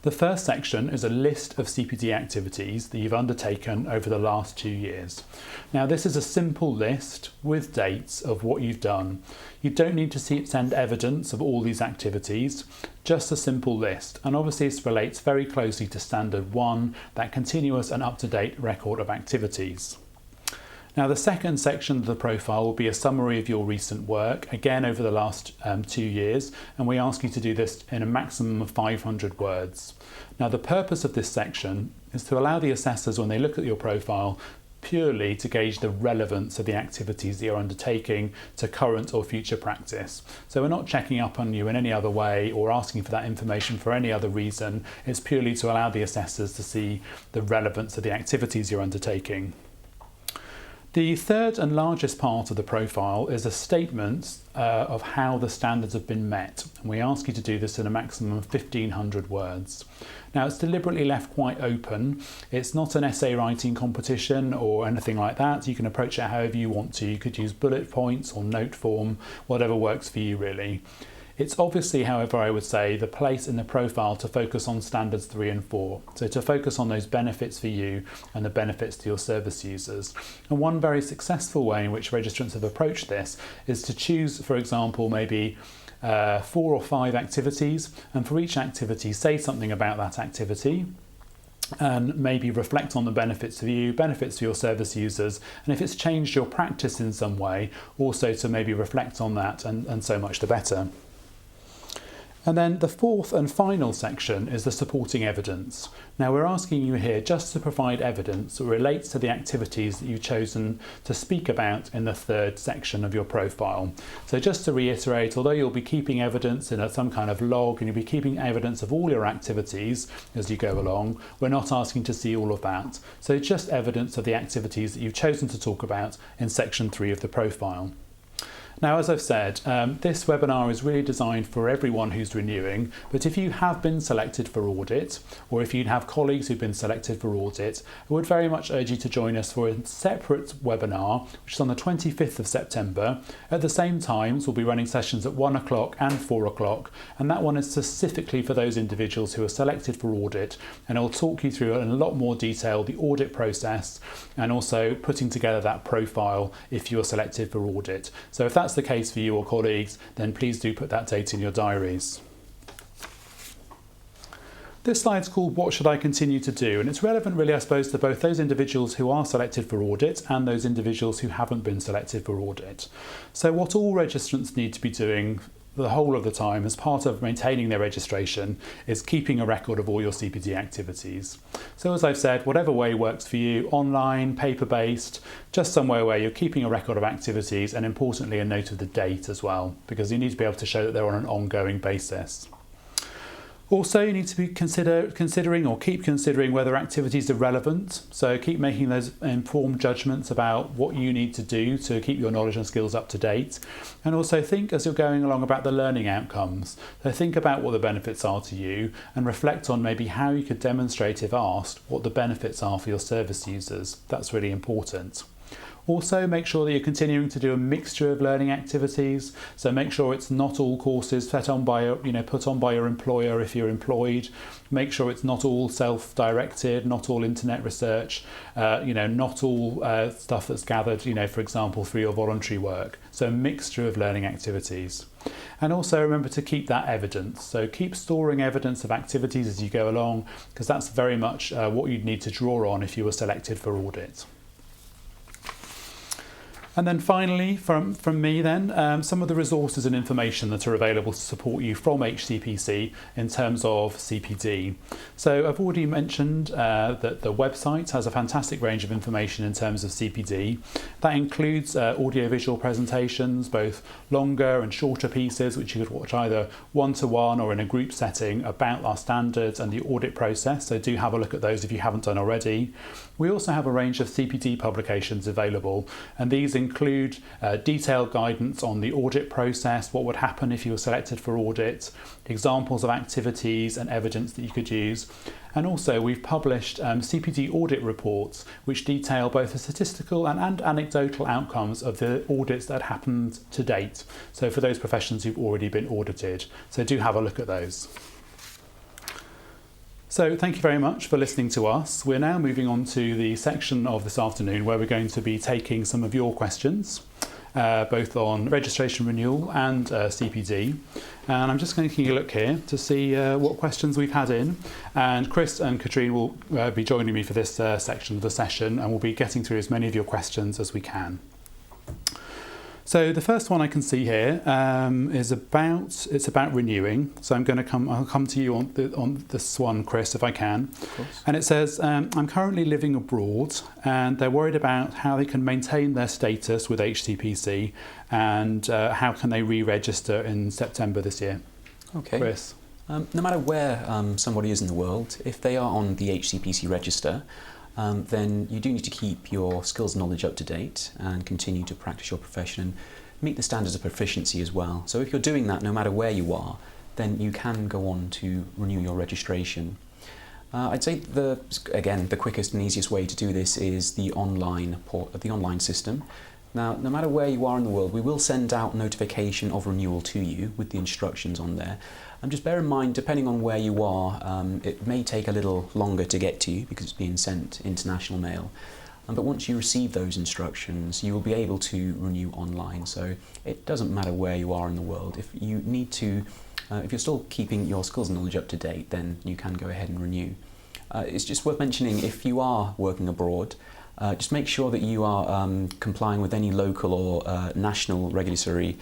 The first section is a list of CPD activities that you've undertaken over the last 2 years. Now, this is a simple list with dates of what you've done. You don't need to send evidence of all these activities, just a simple list. And obviously this relates very closely to Standard 1, that continuous and up-to-date record of activities. Now, the second section of the profile will be a summary of your recent work, again over the last 2 years, and we ask you to do this in a maximum of 500 words. Now, the purpose of this section is to allow the assessors, when they look at your profile, purely to gauge the relevance of the activities that you're undertaking to current or future practice. So we're not checking up on you in any other way or asking for that information for any other reason. It's purely to allow the assessors to see the relevance of the activities you're undertaking. The third and largest part of the profile is a statement of how the standards have been met. And we ask you to do this in a maximum of 1,500 words. Now, it's deliberately left quite open. It's not an essay writing competition or anything like that. You can approach it however you want to. You could use bullet points or note form, whatever works for you really. It's obviously, however, I would say, the place in the profile to focus on standards 3 and 4. So to focus on those benefits for you and the benefits to your service users. And one very successful way in which registrants have approached this is to choose, for example, maybe 4 or 5 activities, and for each activity say something about that activity, and maybe reflect on the benefits for you, benefits for your service users, and if it's changed your practice in some way, also to maybe reflect on that, and so much the better. And then the fourth and final section is the supporting evidence. Now, we're asking you here just to provide evidence that relates to the activities that you've chosen to speak about in the third section of your profile. So just to reiterate, although you'll be keeping evidence in some kind of log and you'll be keeping evidence of all your activities as you go along, we're not asking to see all of that. So just evidence of the activities that you've chosen to talk about in section 3 of the profile. Now, as I've said, this webinar is really designed for everyone who's renewing, but if you have been selected for audit, or if you have colleagues who've been selected for audit, I would very much urge you to join us for a separate webinar, which is on the 25th of September. At the same times, we'll be running sessions at 1 o'clock and 4 o'clock, and that one is specifically for those individuals who are selected for audit, and I'll talk you through in a lot more detail the audit process, and also putting together that profile if you're selected for audit. So if that's the case for you or colleagues, then please do put that date in your diaries. This slide's called What Should I Continue to Do? And it's relevant really, I suppose, to both those individuals who are selected for audit and those individuals who haven't been selected for audit. So what all registrants need to be doing the whole of the time as part of maintaining their registration is keeping a record of all your CPD activities. So as I've said, whatever way works for you, online, paper-based, just somewhere where you're keeping a record of activities, and importantly a note of the date as well, because you need to be able to show that they're on an ongoing basis. Also, you need to be considering or keep considering whether activities are relevant. So keep making those informed judgments about what you need to do to keep your knowledge and skills up to date. And also think as you're going along about the learning outcomes. So think about what the benefits are to you and reflect on maybe how you could demonstrate, if asked, what the benefits are for your service users. That's really important. Also, make sure that you're continuing to do a mixture of learning activities. So make sure it's not all courses put on by your employer if you're employed. Make sure it's not all self-directed, not all internet research, not all stuff that's gathered, for example, through your voluntary work. So a mixture of learning activities. And also remember to keep that evidence. So keep storing evidence of activities as you go along, because that's very much what you'd need to draw on if you were selected for audit. And then finally, from me then, some of the resources and information that are available to support you from HCPC in terms of CPD. So I've already mentioned that the website has a fantastic range of information in terms of CPD. That includes audiovisual presentations, both longer and shorter pieces, which you could watch either one-to-one or in a group setting, about our standards and the audit process. So do have a look at those if you haven't done already. We also have a range of CPD publications available, and these include detailed guidance on the audit process, what would happen if you were selected for audit, examples of activities and evidence that you could use. And also we've published CPD audit reports which detail both the statistical and anecdotal outcomes of the audits that happened to date. So for those professions who've already been audited. So do have a look at those. So thank you very much for listening to us. We're now moving on to the section of this afternoon where we're going to be taking some of your questions, both on registration renewal and CPD. And I'm just going to take a look here to see what questions we've had in. And Chris and Katrine will be joining me for this section of the session, and we'll be getting through as many of your questions as we can. So the first one I can see here is about renewing. So I'll come to you on this one, Chris, if I can. Of course. And it says, I'm currently living abroad and they're worried about how they can maintain their status with HCPC and how can they re-register in September this year. Okay. Chris. No matter where somebody is in the world, if they are on the HCPC register, then you do need to keep your skills and knowledge up to date and continue to practice your profession and meet the standards of proficiency as well. So if you're doing that no matter where you are, then you can go on to renew your registration. I'd say the quickest and easiest way to do this is the online system. Now, no matter where you are in the world, we will send out notification of renewal to you with the instructions on there. And just bear in mind, depending on where you are, it may take a little longer to get to you because it's being sent international mail. But once you receive those instructions, you will be able to renew online. So it doesn't matter where you are in the world. If you need to, if you're still keeping your skills and knowledge up to date, then you can go ahead and renew. It's just worth mentioning, if you are working abroad, just make sure that you are complying with any local or national regulatory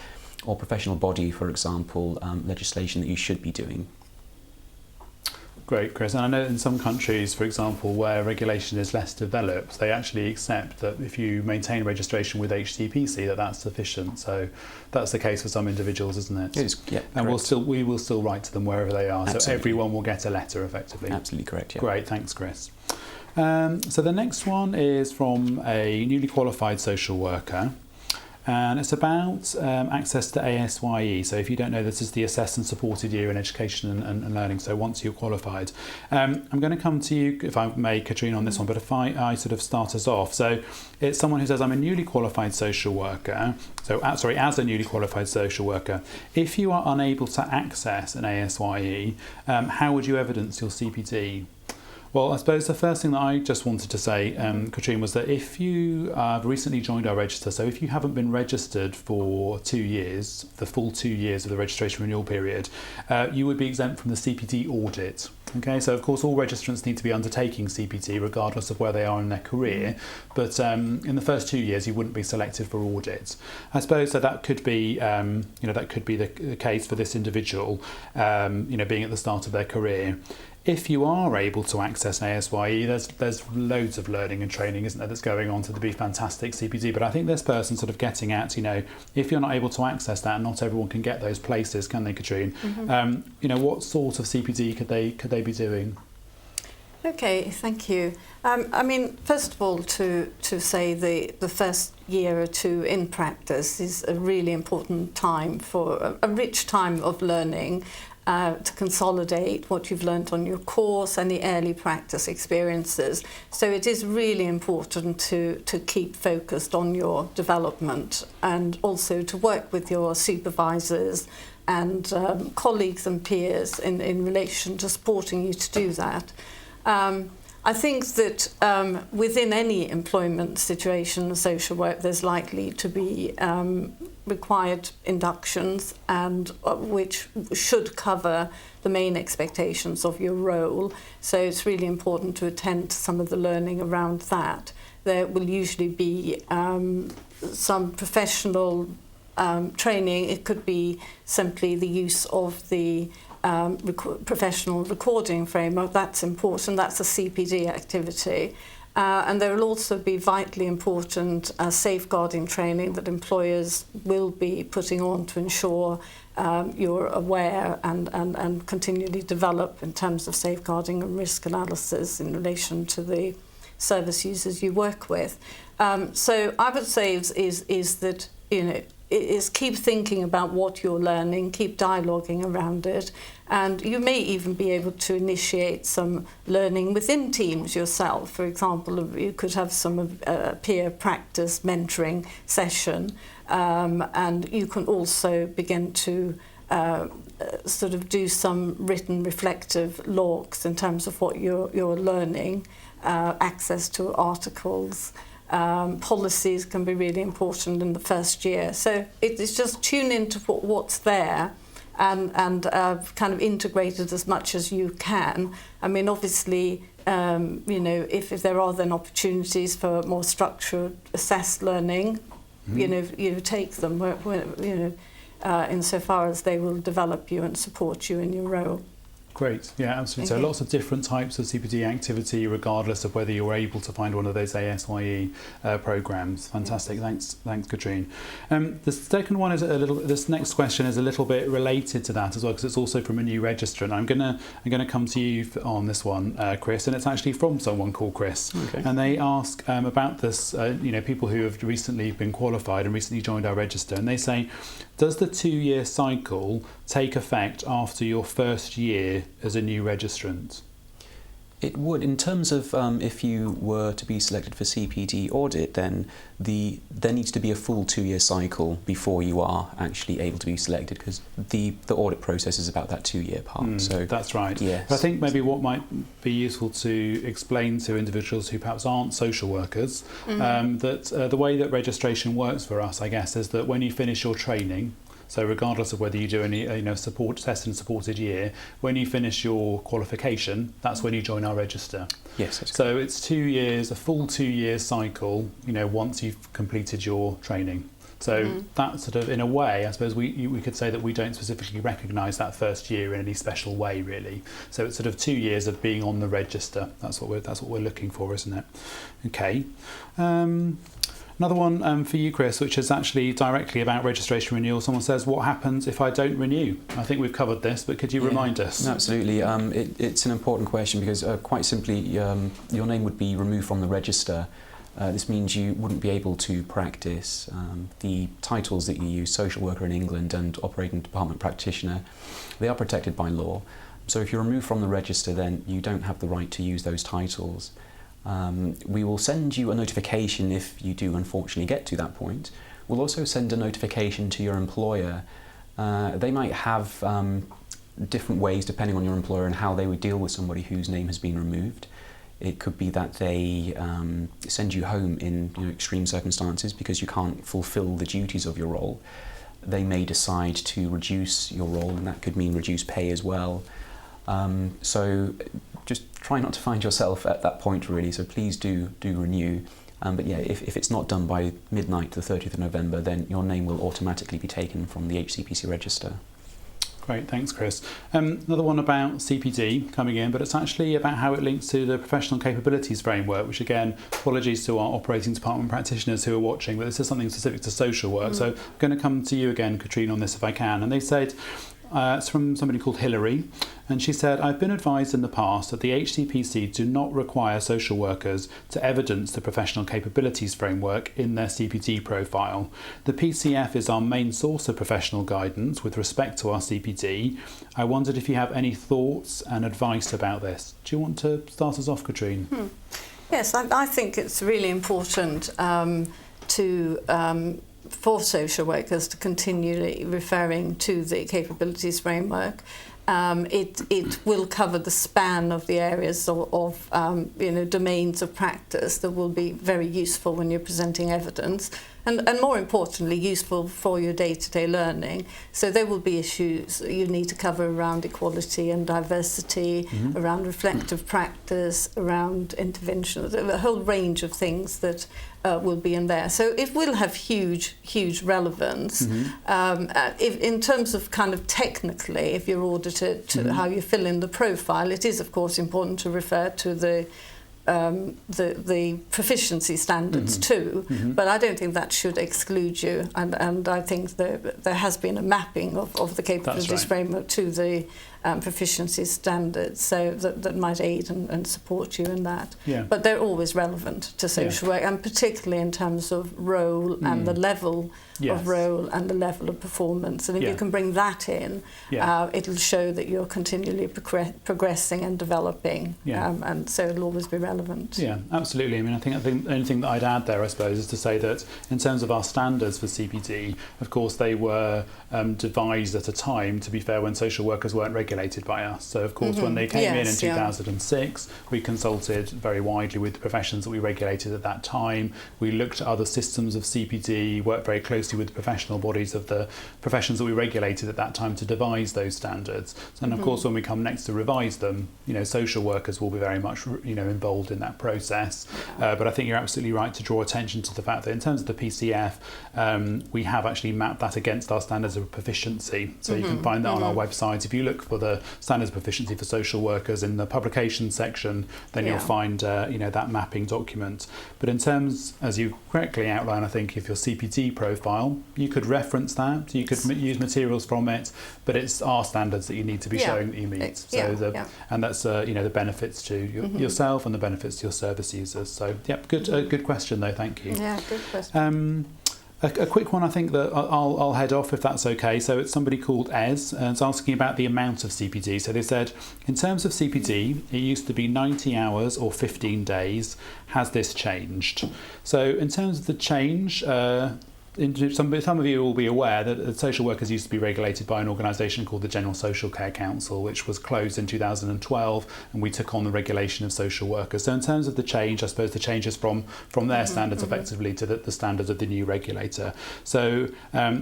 or professional body, for example, legislation that you should be doing. Great, Chris. And I know in some countries, for example, where regulation is less developed, they actually accept that if you maintain registration with HCPC, that's sufficient. So that's the case for some individuals, isn't it? It is, yeah. And correct. we will still write to them wherever they are. Absolutely. So everyone will get a letter, effectively. Absolutely correct, yeah. Great, thanks, Chris. So the next one is from a newly qualified social worker. And it's about access to ASYE. So if you don't know, this is the assessed and supported year in education and learning. So once you're qualified, I'm going to come to you, if I may, Katrine, on this one. But if I sort of start us off. So it's someone who says, I'm a newly qualified social worker. So, as a newly qualified social worker, if you are unable to access an ASYE, how would you evidence your CPD? Well, I suppose the first thing that I just wanted to say, Katrine, was that if you have recently joined our register, so if you haven't been registered for 2 years, the full 2 years of the registration renewal period, you would be exempt from the CPD audit. Okay, so of course all registrants need to be undertaking CPD regardless of where they are in their career, but in the first 2 years you wouldn't be selected for audit. I suppose that could be, that could be the case for this individual, being at the start of their career. If you are able to access an ASYE, there's loads of learning and training, isn't there, that's going on to be fantastic CPD. But I think this person's sort of getting at, if you're not able to access that, and not everyone can get those places, can they, Katrine? Mm-hmm. What sort of CPD could they be doing? Okay, thank you. First of all, to say the first year or two in practice is a really important time for a rich time of learning. To consolidate what you've learnt on your course and the early practice experiences. So it is really important to keep focused on your development, and also to work with your supervisors and colleagues and peers in relation to supporting you to do that. I think that within any employment situation, social work, there's likely to be required inductions, and which should cover the main expectations of your role. So it's really important to attend to some of the learning around that. There will usually be some professional training. It could be simply the use of the professional recording framework. That's important. That's a CPD activity. And there will also be vitally important safeguarding training that employers will be putting on to ensure you're aware and continually develop in terms of safeguarding and risk analysis in relation to the service users you work with. So I would say is that, is keep thinking about what you're learning, keep dialoguing around it, and you may even be able to initiate some learning within teams yourself. For example, you could have some peer practice mentoring session, and you can also begin to sort of do some written reflective logs in terms of what you're learning, access to articles. Policies can be really important in the first year. So it's just tune into what's there and kind of integrate it as much as you can. Obviously, if there are then opportunities for more structured assessed learning, you take them, insofar as they will develop you and support you in your role. Great, yeah, absolutely. Okay. So lots of different types of CPD activity, regardless of whether you're able to find one of those ASYE programmes. Fantastic, thanks, Katrine. The second one is this next question is a little bit related to that as well, because it's also from a new registrant. I'm gonna come to you on this one, Chris, and it's actually from someone called Chris. Okay. And they ask about this, people who have recently been qualified and recently joined our register, and they say, does the 2-year cycle take effect after your first year as a new registrant? It would. In terms of if you were to be selected for CPD audit, then there needs to be a full 2-year cycle before you are actually able to be selected, because the audit process is about that 2-year part. So that's right. Yes. But I think maybe what might be useful to explain to individuals who perhaps aren't social workers, that the way that registration works for us, I guess, is that when you finish your training, so regardless of whether you do any support test and supported year, when you finish your qualification, that's when you join our register. Yes. So it's 2 years, a full 2-year cycle, once you've completed your training. So that sort of, in a way, I suppose we could say that we don't specifically recognise that first year in any special way, really. So it's sort of 2 years of being on the register. That's what we're looking for, isn't it? Okay. Another one for you, Chris, which is actually directly about registration renewal. Someone says, what happens if I don't renew? I think we've covered this, but could you remind us? No, absolutely. It's an important question because quite simply, your name would be removed from the register. This means you wouldn't be able to practice the titles that you use, social worker in England and operating department practitioner. They are protected by law. So if you're removed from the register, then you don't have the right to use those titles. We will send you a notification if you do unfortunately get to that point. We'll also send a notification to your employer. They might have different ways depending on your employer and how they would deal with somebody whose name has been removed. It could be that they send you home in extreme circumstances because you can't fulfill the duties of your role. They may decide to reduce your role, and that could mean reduce pay as well. So just try not to find yourself at that point really, so please do renew. But yeah, if it's not done by midnight the 30th of November, then your name will automatically be taken from the HCPC register. Great, thanks Chris. Another one about CPD coming in, but it's actually about how it links to the Professional Capabilities Framework, which again, apologies to our operating department practitioners who are watching, but this is something specific to social work. So I'm going to come to you again, Katrine, on this if I can. And they said, it's from somebody called Hilary, and she said, I've been advised in the past that the HCPC do not require social workers to evidence the Professional Capabilities Framework in their CPD profile. The PCF is our main source of professional guidance with respect to our CPD. I wondered if you have any thoughts and advice about this. Do you want to start us off, Katrine? Yes, I think it's really important for social workers to continually referring to the capabilities framework. It will cover the span of the areas of domains of practice that will be very useful when you're presenting evidence, and more importantly useful for your day-to-day learning. So there will be issues you need to cover around equality and diversity, around reflective practice, around intervention, a whole range of things that will be in there. So it will have huge relevance. In terms of kind of technically, if you're audited, to how you fill in the profile, it is of course important to refer to the proficiency standards too, but I don't think that should exclude you, and I think there has been a mapping of the capabilities framework to the proficiency standards, so that might aid and support you in that. But they're always relevant to social work, and particularly in terms of role and the level of role and the level of performance. And if you can bring that in, it'll show that you're continually progressing and developing, and so it'll always be relevant. Yeah, absolutely. I mean, I think the only thing that I'd add there, I suppose, is to say that in terms of our standards for CPD, of course, they were devised at a time, to be fair, when social workers weren't regulated by us. So, of course, when they came in 2006, we consulted very widely with the professions that we regulated at that time. We looked at other systems of CPD, worked very closely with the professional bodies of the professions that we regulated at that time to devise those standards. And of course, when we come next to revise them, social workers will be very much, involved in that process. But I think you're absolutely right to draw attention to the fact that in terms of the PCF, we have actually mapped that against our standards of proficiency. So you can find that on our website. If you look for the standards of proficiency for social workers in the publication section, then you'll find that mapping document. But in terms, as you correctly outlined, I think if your CPD profile, you could reference that, you could use materials from it, but it's our standards that you need to be showing that you meet. And that's the benefits to yourself and the benefits to your service users. So good question though, thank you. Yeah, good question. A quick one, I think that I'll head off if that's okay. So it's somebody called Ez, and it's asking about the amount of CPD. So they said, in terms of CPD, it used to be 90 hours or 15 days. Has this changed? So in terms of the change, some of you will be aware that social workers used to be regulated by an organisation called the General Social Care Council, which was closed in 2012, and we took on the regulation of social workers. So in terms of the change, I suppose the change is from their standards effectively to the standards of the new regulator. So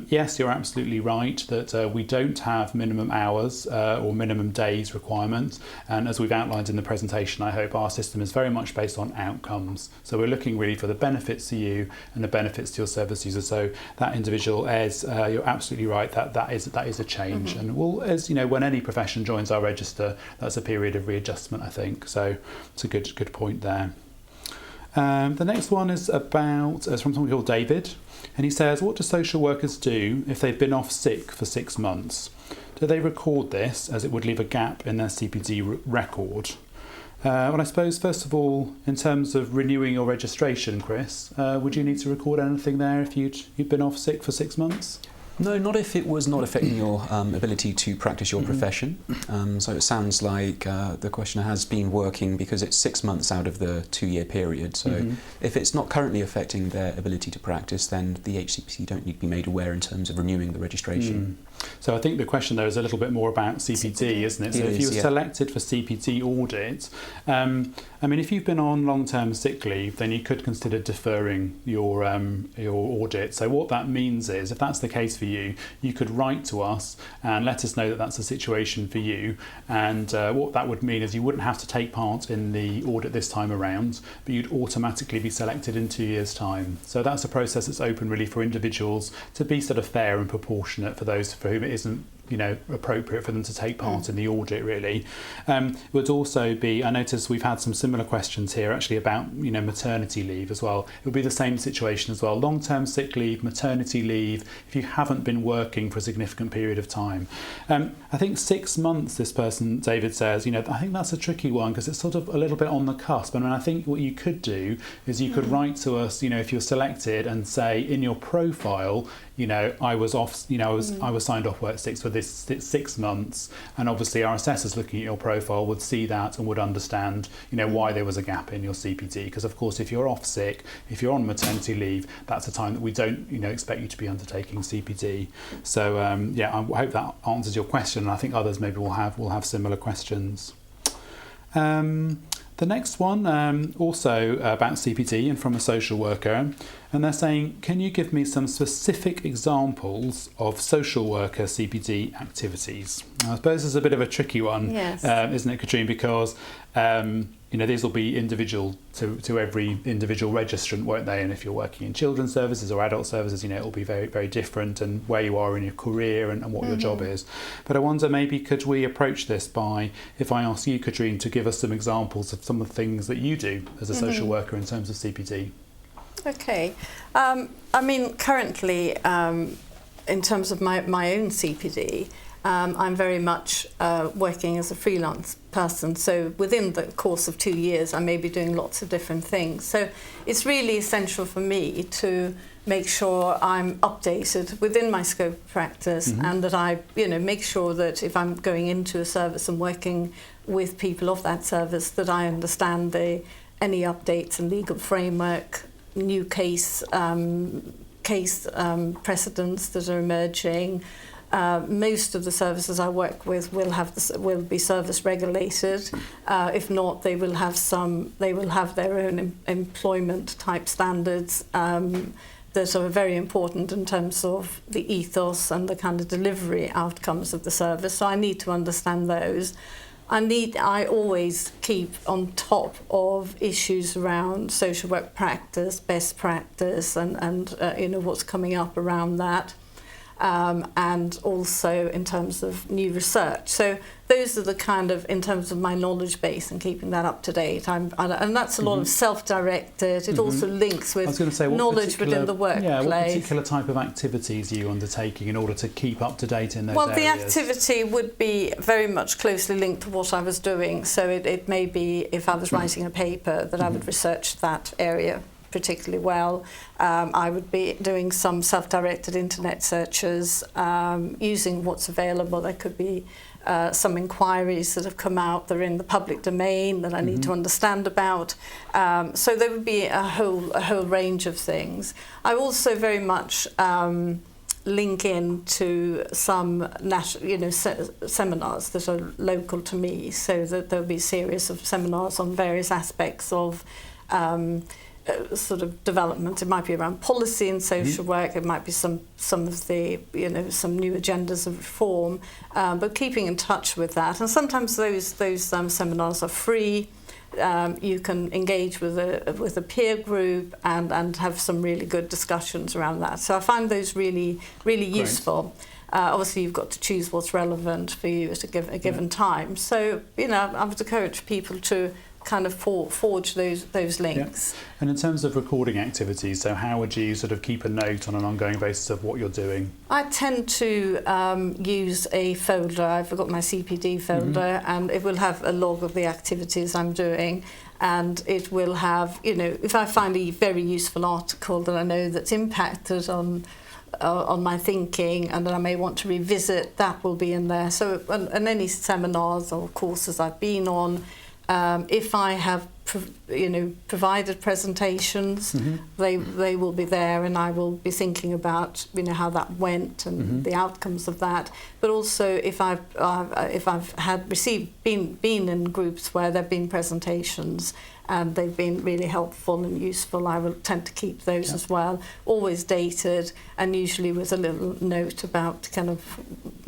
yes, you're absolutely right that we don't have minimum hours or minimum days requirements, and as we've outlined in the presentation, I hope our system is very much based on outcomes. So we're looking really for the benefits to you and the benefits to your service users. So that individual, as you're absolutely right, that is a change, and as when any profession joins our register, that's a period of readjustment, I think. So it's a good point there. The next one is from someone called David, and he says, what do social workers do if they've been off sick for 6 months? Do they record this, as it would leave a gap in their CPD record? Well, I suppose, first of all, in terms of renewing your registration, Chris, would you need to record anything there if you'd been off sick for 6 months? No, not if it was not affecting your ability to practice your profession. So it sounds like the questioner has been working because it's 6 months out of the 2-year period. So if it's not currently affecting their ability to practice, then the HCPC don't need to be made aware in terms of renewing the registration. So I think the question there is a little bit more about CPD, isn't it? So if you were selected for CPD audit, I mean, if you've been on long-term sick leave, then you could consider deferring your audit. So what that means is, if that's the case for for you, you could write to us and let us know that that's a situation for you. And what that would mean is you wouldn't have to take part in the audit this time around, but you'd automatically be selected in 2 years' time. So that's a process that's open really for individuals to be sort of fair and proportionate for those for whom it isn't appropriate for them to take part in the audit really. Would also be, I noticed we've had some similar questions here actually about maternity leave as well. It would be the same situation as well. Long-term sick leave, maternity leave, if you haven't been working for a significant period of time. I think 6 months, this person, David says, I think that's a tricky one because it's sort of a little bit on the cusp. And I think what you could do is you could write to us, if you're selected, and say in your profile, I was off, I was signed off work sick for this 6 months, and obviously our assessors looking at your profile would see that and would understand, why there was a gap in your CPD. Because of course, if you're off sick, if you're on maternity leave, that's a time that we don't, expect you to be undertaking CPD. So I hope that answers your question, and I think others maybe will have similar questions. The next one, also about CPD and from a social worker, and they're saying, can you give me some specific examples of social worker CPD activities? Now, I suppose this is a bit of a tricky one, yes. Isn't it, Katrine? Because these will be individual to every individual registrant, won't they? And if you're working in children's services or adult services, it will be very, very different, and where you are in your career and what your job is. But I wonder, maybe could we approach this by, if I ask you, Katrine, to give us some examples of some of the things that you do as a social worker in terms of CPD? Okay. Currently, in terms of my own CPD, I'm very much working as a freelance person. So within the course of 2 years, I may be doing lots of different things. So it's really essential for me to make sure I'm updated within my scope of practice, and that I, make sure that if I'm going into a service and working with people of that service, that I understand any updates and legal framework, new case precedents that are emerging. Most of the services I work with will be service regulated. If not, they will have their own employment type standards that are very important in terms of the ethos and the kind of delivery outcomes of the service. So I need to understand those. I always keep on top of issues around social work practice, best practice, and what's coming up around that. And also in terms of new research. So those are the kind of, in terms of my knowledge base and keeping that up to date. And that's a lot of self-directed. It also links with knowledge within the workplace. Yeah, what particular type of activities are you undertaking in order to keep up to date in those areas? Well, the activity would be very much closely linked to what I was doing. So it may be, if I was writing a paper, that I would research that area particularly well. I would be doing some self-directed internet searches, using what's available. There could be some inquiries that have come out that are in the public domain that I need to understand about. So there would be a whole range of things. I also very much link in to some seminars that are local to me, so that there'll be a series of seminars on various aspects of sort of development. It might be around policy and social work. It might be some of the some new agendas of reform, but keeping in touch with that. And sometimes those seminars are free. You can engage with a peer group and have some really good discussions around that. So I find those really useful. Obviously, you've got to choose what's relevant for you at a given time. So I would encourage people to kind of forge those links. Yeah. And in terms of recording activities, so how would you sort of keep a note on an ongoing basis of what you're doing? I tend to use a folder. I've got my CPD folder, and it will have a log of the activities I'm doing, and it will have, if I find a very useful article that I know that's impacted on my thinking and that I may want to revisit, that will be in there. So and any seminars or courses I've been on, if I have provided presentations. They will be there, and I will be thinking about how that went and the outcomes of that. But also, if I've been in groups where there've been presentations and they've been really helpful and useful, I will tend to keep those as well, always dated and usually with a little note about kind of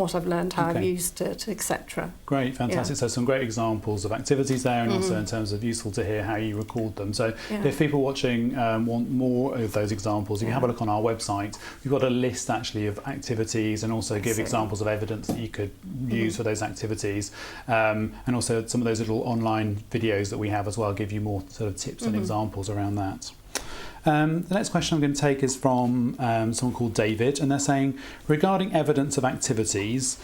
what I've learned, how I've used it, etc. Great, fantastic. So some great examples of activities there, and also in terms of useful to hear how you record them. So if people watching want more of those examples, you can have a look on our website. We've got a list actually of activities, and also give examples of evidence that you could use for those activities, and also some of those little online videos that we have as well give you more sort of tips and examples around that. The next question I'm going to take is from someone called David, and they're saying, regarding evidence of activities,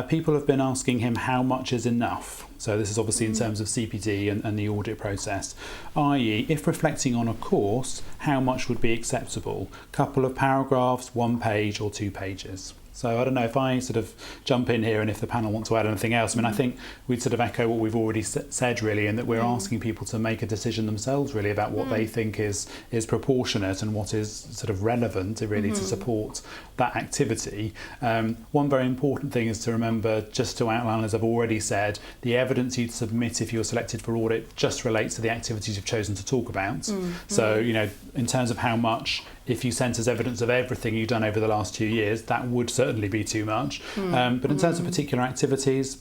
people have been asking him how much is enough. So this is obviously in terms of CPD and the audit process, i.e. if reflecting on a course, how much would be acceptable? Couple of paragraphs, 1 page or 2 pages? So I don't know if I sort of jump in here and if the panel want to add anything else. I mean, I think we'd sort of echo what we've already said really, and that we're asking people to make a decision themselves really about what they think is proportionate and what is sort of relevant to really to support that activity. One very important thing is to remember, just to outline, as I've already said, the evidence you'd submit if you're selected for audit just relates to the activities you've chosen to talk about. So, in terms of how much, if you sent us evidence of everything you've done over the last 2 years, that would certainly be too much. But in terms of particular activities,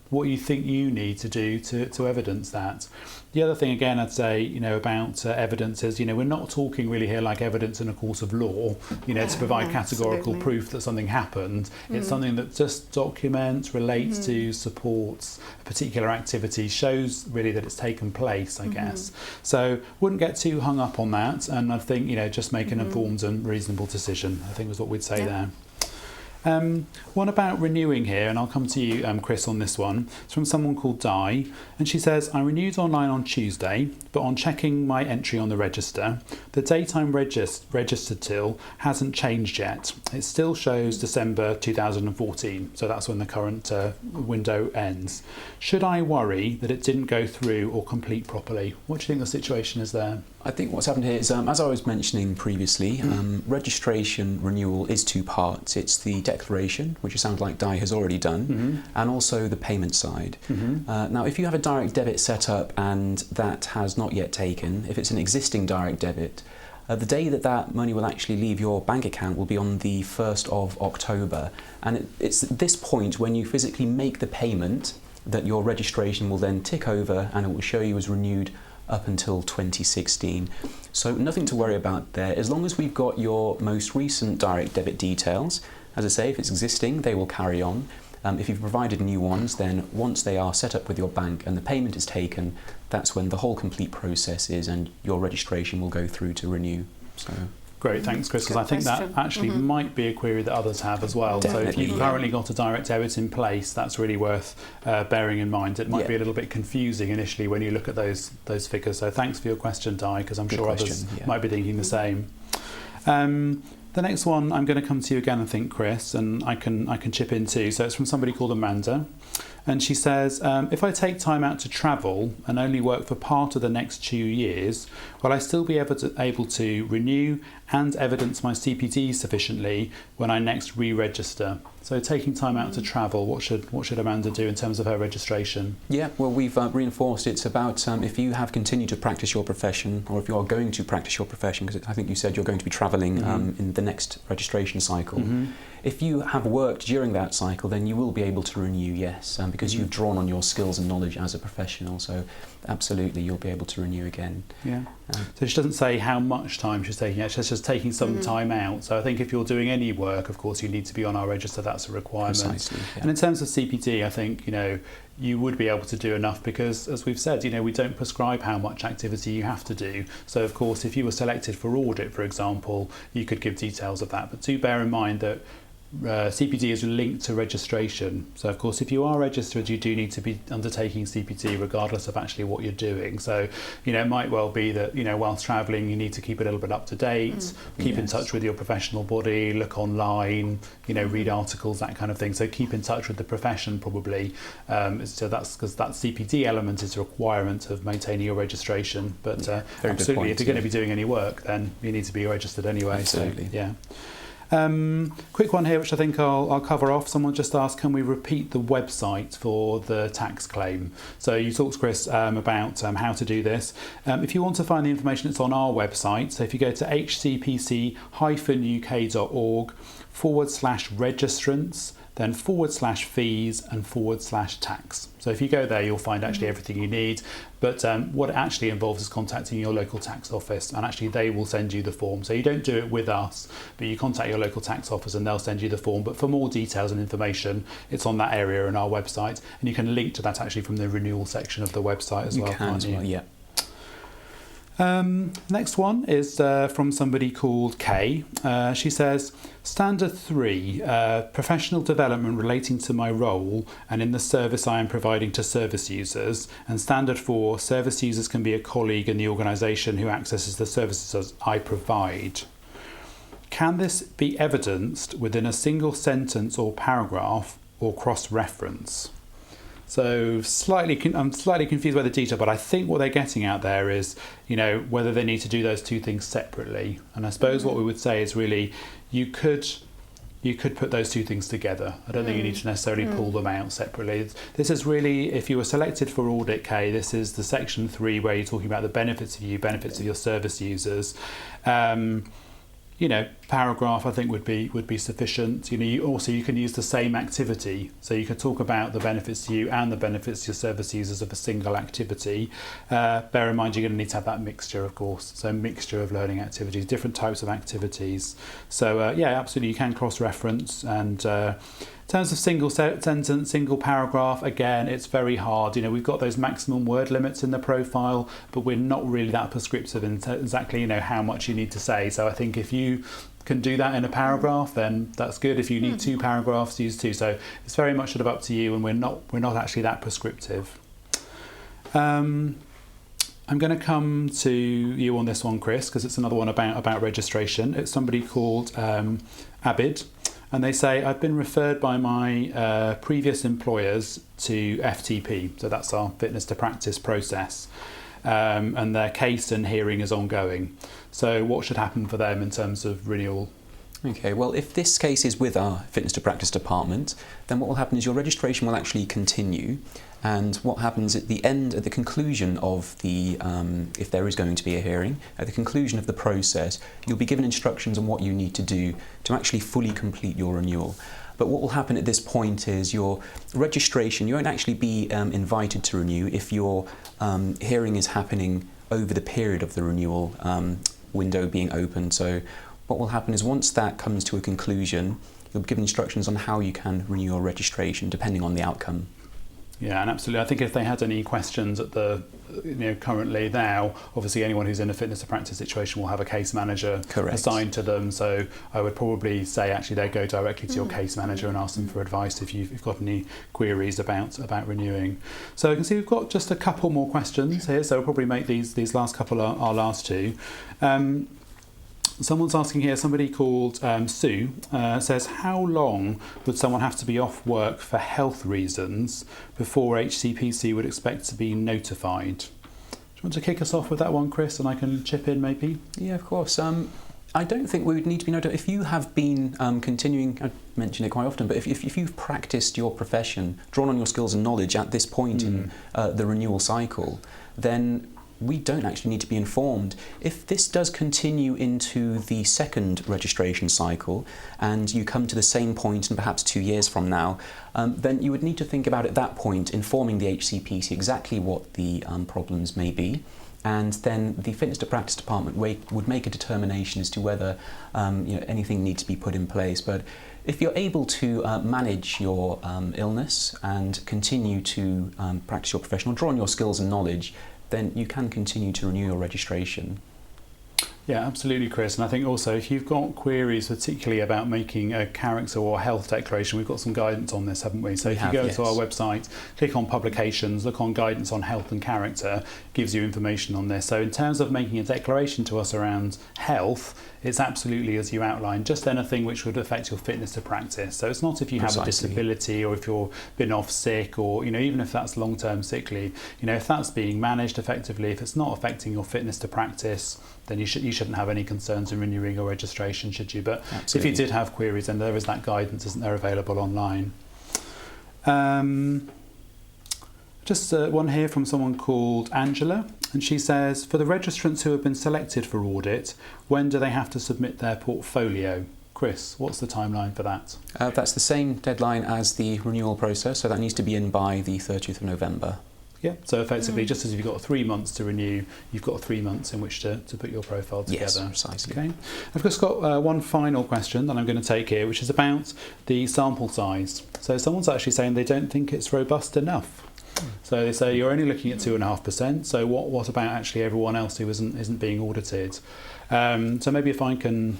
what you think you need to do to evidence that. The other thing, again, I'd say, about evidence is, we're not talking really here like evidence in a course of law, to provide categorical proof that something happened. It's something that just documents, relates to, supports a particular activity, shows really that it's taken place, I guess. So wouldn't get too hung up on that, and I think, just make an informed and reasonable decision, I think was what we'd say there. One about renewing here, and I'll come to you, Chris, on this one. It's from someone called Di, and she says, I renewed online on Tuesday, but on checking my entry on the register, the date I'm registered till hasn't changed yet. It still shows December 2014, so that's when the current window ends. Should I worry that it didn't go through or complete properly? What do you think the situation is there? I think what's happened here is, as I was mentioning previously, registration renewal is 2 parts. It's the declaration, which it sounds like Di has already done, and also the payment side. Now, if you have a direct debit set up and that has not yet taken, if it's an existing direct debit, the day that money will actually leave your bank account will be on the 1st of October. And it's at this point when you physically make the payment that your registration will then tick over and it will show you as renewed up until 2016. So nothing to worry about there. As long as we've got your most recent direct debit details, as I say, if it's existing, they will carry on. If you've provided new ones, then once they are set up with your bank and the payment is taken, that's when the whole complete process is and your registration will go through to renew. So. Great, thanks, Chris, because I think that actually might be a query that others have as well. Definitely, so if you've currently got a direct debit in place, that's really worth bearing in mind. It might be a little bit confusing initially when you look at those figures. So thanks for your question, Di, because I'm sure others might be thinking the same. The next one I'm going to come to you again, I think, Chris, and I can chip in too. So it's from somebody called Amanda. And she says, if I take time out to travel and only work for part of the next 2 years, will I still be able to renew and evidence my CPD sufficiently when I next re-register? So taking time out to travel, what should Amanda do in terms of her registration? Yeah, well, we've reinforced it's about if you have continued to practice your profession, or if you are going to practice your profession, because I think you said you're going to be travelling in the next registration cycle. If you have worked during that cycle, then you will be able to renew, yes, because you've drawn on your skills and knowledge as a professional. So absolutely, you'll be able to renew again. Yeah. So she doesn't say how much time she's taking out. She's just taking some time out. So I think if you're doing any work, of course, you need to be on our register. That's a requirement. Precisely, yeah. And in terms of CPD, I think, you would be able to do enough because, as we've said, we don't prescribe how much activity you have to do. So, of course, if you were selected for audit, for example, you could give details of that. But do bear in mind that CPD is linked to registration. So of course, if you are registered, you do need to be undertaking CPD regardless of actually what you're doing. So, it might well be that, whilst travelling, you need to keep a little bit up to date, keep in touch with your professional body, look online, read articles, that kind of thing. So keep in touch with the profession probably. So that's because that CPD element is a requirement of maintaining your registration. But absolutely, if you're going to be doing any work, then you need to be registered anyway. Absolutely. So, yeah. Quick one here, which I think I'll cover off. Someone just asked, can we repeat the website for the tax claim? So you talked, Chris, about how to do this. If you want to find the information, it's on our website. So if you go to hcpc-uk.org/registrants, then /fees and /tax. So if you go there, you'll find actually everything you need. But what it actually involves is contacting your local tax office, and actually they will send you the form. So you don't do it with us, but you contact your local tax office and they'll send you the form. But for more details and information, it's on that area in our website, and you can link to that actually from the renewal section of the website as well. You can as well, yeah. Next one is from somebody called Kay. She says, Standard 3, professional development relating to my role and in the service I am providing to service users. And Standard 4, service users can be a colleague in the organisation who accesses the services I provide. Can this be evidenced within a single sentence or paragraph or cross-reference? So I'm slightly confused by the detail, but I think what they're getting at there is, whether they need to do those two things separately. And I suppose what we would say is really, you could put those two things together. I don't think you need to necessarily pull them out separately. This is really, if you were selected for Audit K, this is the section 3 where you're talking about the benefits of your service users. Paragraph I think would be sufficient. You can use the same activity, so you could talk about the benefits to you and the benefits to your service users of a single activity. Bear in mind you're going to need to have that mixture, of course, so mixture of learning activities, different types of activities. So absolutely you can cross-reference. And in terms of single sentence, single paragraph, again, it's very hard. We've got those maximum word limits in the profile, but we're not really that prescriptive in exactly, how much you need to say. So I think if you can do that in a paragraph, then that's good. If you need 2 paragraphs, use 2. So it's very much sort of up to you, and we're not actually that prescriptive. I'm going to come to you on this one, Chris, because it's another one about registration. It's somebody called Abid. And they say, I've been referred by my previous employers to FTP, so that's our fitness to practice process, and their case and hearing is ongoing. So what should happen for them in terms of renewal? Okay, well, if this case is with our fitness to practice department, then what will happen is your registration will actually continue. And what happens at the conclusion of the, if there is going to be a hearing, at the conclusion of the process, you'll be given instructions on what you need to do to actually fully complete your renewal. But what will happen at this point is your registration, you won't actually be invited to renew if your hearing is happening over the period of the renewal window being open. So what will happen is once that comes to a conclusion, you'll be given instructions on how you can renew your registration depending on the outcome. Yeah, and absolutely. I think if they had any questions at the, currently now, obviously anyone who's in a fitness to practice situation will have a case manager assigned to them. So I would probably say actually they go directly to your case manager and ask them for advice if you've got any queries about renewing. So you can see we've got just a couple more questions here. So we'll probably make these last couple our last two. Someone's asking here, somebody called Sue says, how long would someone have to be off work for health reasons before HCPC would expect to be notified? Do you want to kick us off with that one, Chris, and I can chip in maybe? Yeah, of course. I don't think we would need to be notified. If you have been continuing, I mention it quite often, but if you've practiced your profession, drawn on your skills and knowledge at this point in the renewal cycle, then we don't actually need to be informed. If this does continue into the second registration cycle and you come to the same point in perhaps 2 years from now, then you would need to think about at that point informing the HCPC exactly what the problems may be, and then the fitness to practice department would make a determination as to whether anything needs to be put in place. But if you're able to manage your illness and continue to practice your profession, draw on your skills and knowledge, then you can continue to renew your registration. Yeah, absolutely, Chris. And I think also if you've got queries, particularly about making a character or health declaration, we've got some guidance on this, haven't we? So if you go to our website, click on publications, look on guidance on health and character, gives you information on this. So in terms of making a declaration to us around health, it's absolutely, as you outlined, just anything which would affect your fitness to practice. So it's not if you have a disability or if you're been off sick, or even if that's long-term sick leave, if that's being managed effectively, if it's not affecting your fitness to practice, then you shouldn't have any concerns in renewing your registration, should you? But if you did have queries, then there is that guidance, isn't there, available online. Just one here from someone called Angela, and she says, for the registrants who have been selected for audit, when do they have to submit their portfolio? Chris, what's the timeline for that? That's the same deadline as the renewal process, so that needs to be in by the 30th of November. Yeah, so effectively, just as you've got 3 months to renew, you've got 3 months in which to put your profile together. Yes, precisely. Okay. I've just got one final question that I'm going to take here, which is about the sample size. So someone's actually saying they don't think it's robust enough. So they say you're only looking at 2.5%. So what about actually everyone else who isn't being audited? So maybe if I can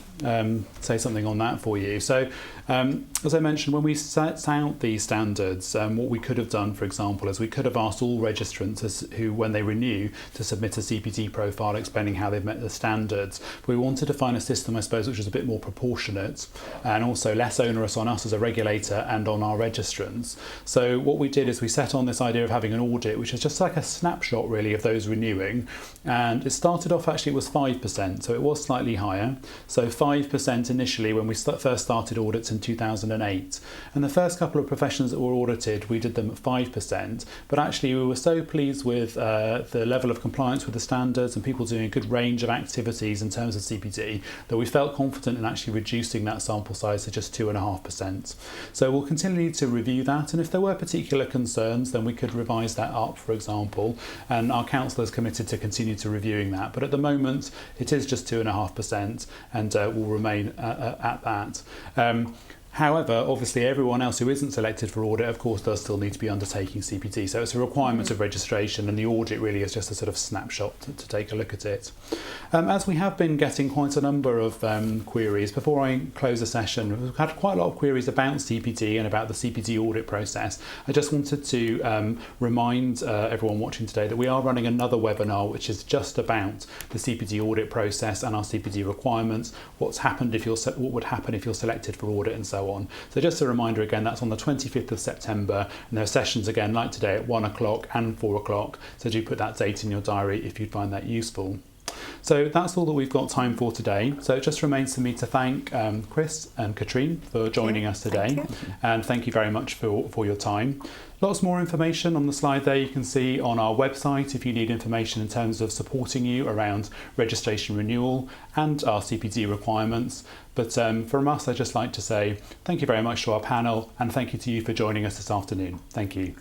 say something on that for you. So as I mentioned, when we set out these standards, what we could have done, for example, is we could have asked all registrants who, when they renew, to submit a CPD profile explaining how they've met the standards. But we wanted to find a system, I suppose, which was a bit more proportionate and also less onerous on us as a regulator and on our registrants. So what we did is we set on this idea of having an audit, which is just like a snapshot really of those renewing. And it started off, actually, it was 5%, so it was slightly higher. So 5% initially when we first started audits in 2008. And the first couple of professions that were audited, we did them at 5%. But actually we were so pleased with the level of compliance with the standards and people doing a good range of activities in terms of CPD that we felt confident in actually reducing that sample size to just 2.5%. So we'll continue to review that, and if there were particular concerns, then we could revise that up, for example, and our counsellor is committed to continue to reviewing that. But at the moment, it is just 2.5% and will remain at that. However, obviously everyone else who isn't selected for audit, of course, does still need to be undertaking CPD. So it's a requirement of registration, and the audit really is just a sort of snapshot to take a look at it. As we have been getting quite a number of queries, before I close the session, we've had quite a lot of queries about CPD and about the CPD audit process. I just wanted to remind everyone watching today that we are running another webinar, which is just about the CPD audit process and our CPD requirements, what would happen if you're selected for audit, and so on. So just a reminder again, that's on the 25th of September, and there are sessions again like today at 1 o'clock and 4 o'clock. So do put that date in your diary if you'd find that useful. So that's all that we've got time for today. So it just remains for me to thank Chris and Katrine for joining us today. And thank you very much for your time. Lots more information on the slide there you can see on our website if you need information in terms of supporting you around registration renewal and our CPD requirements. But from us, I'd just like to say thank you very much to our panel, and thank you to you for joining us this afternoon. Thank you.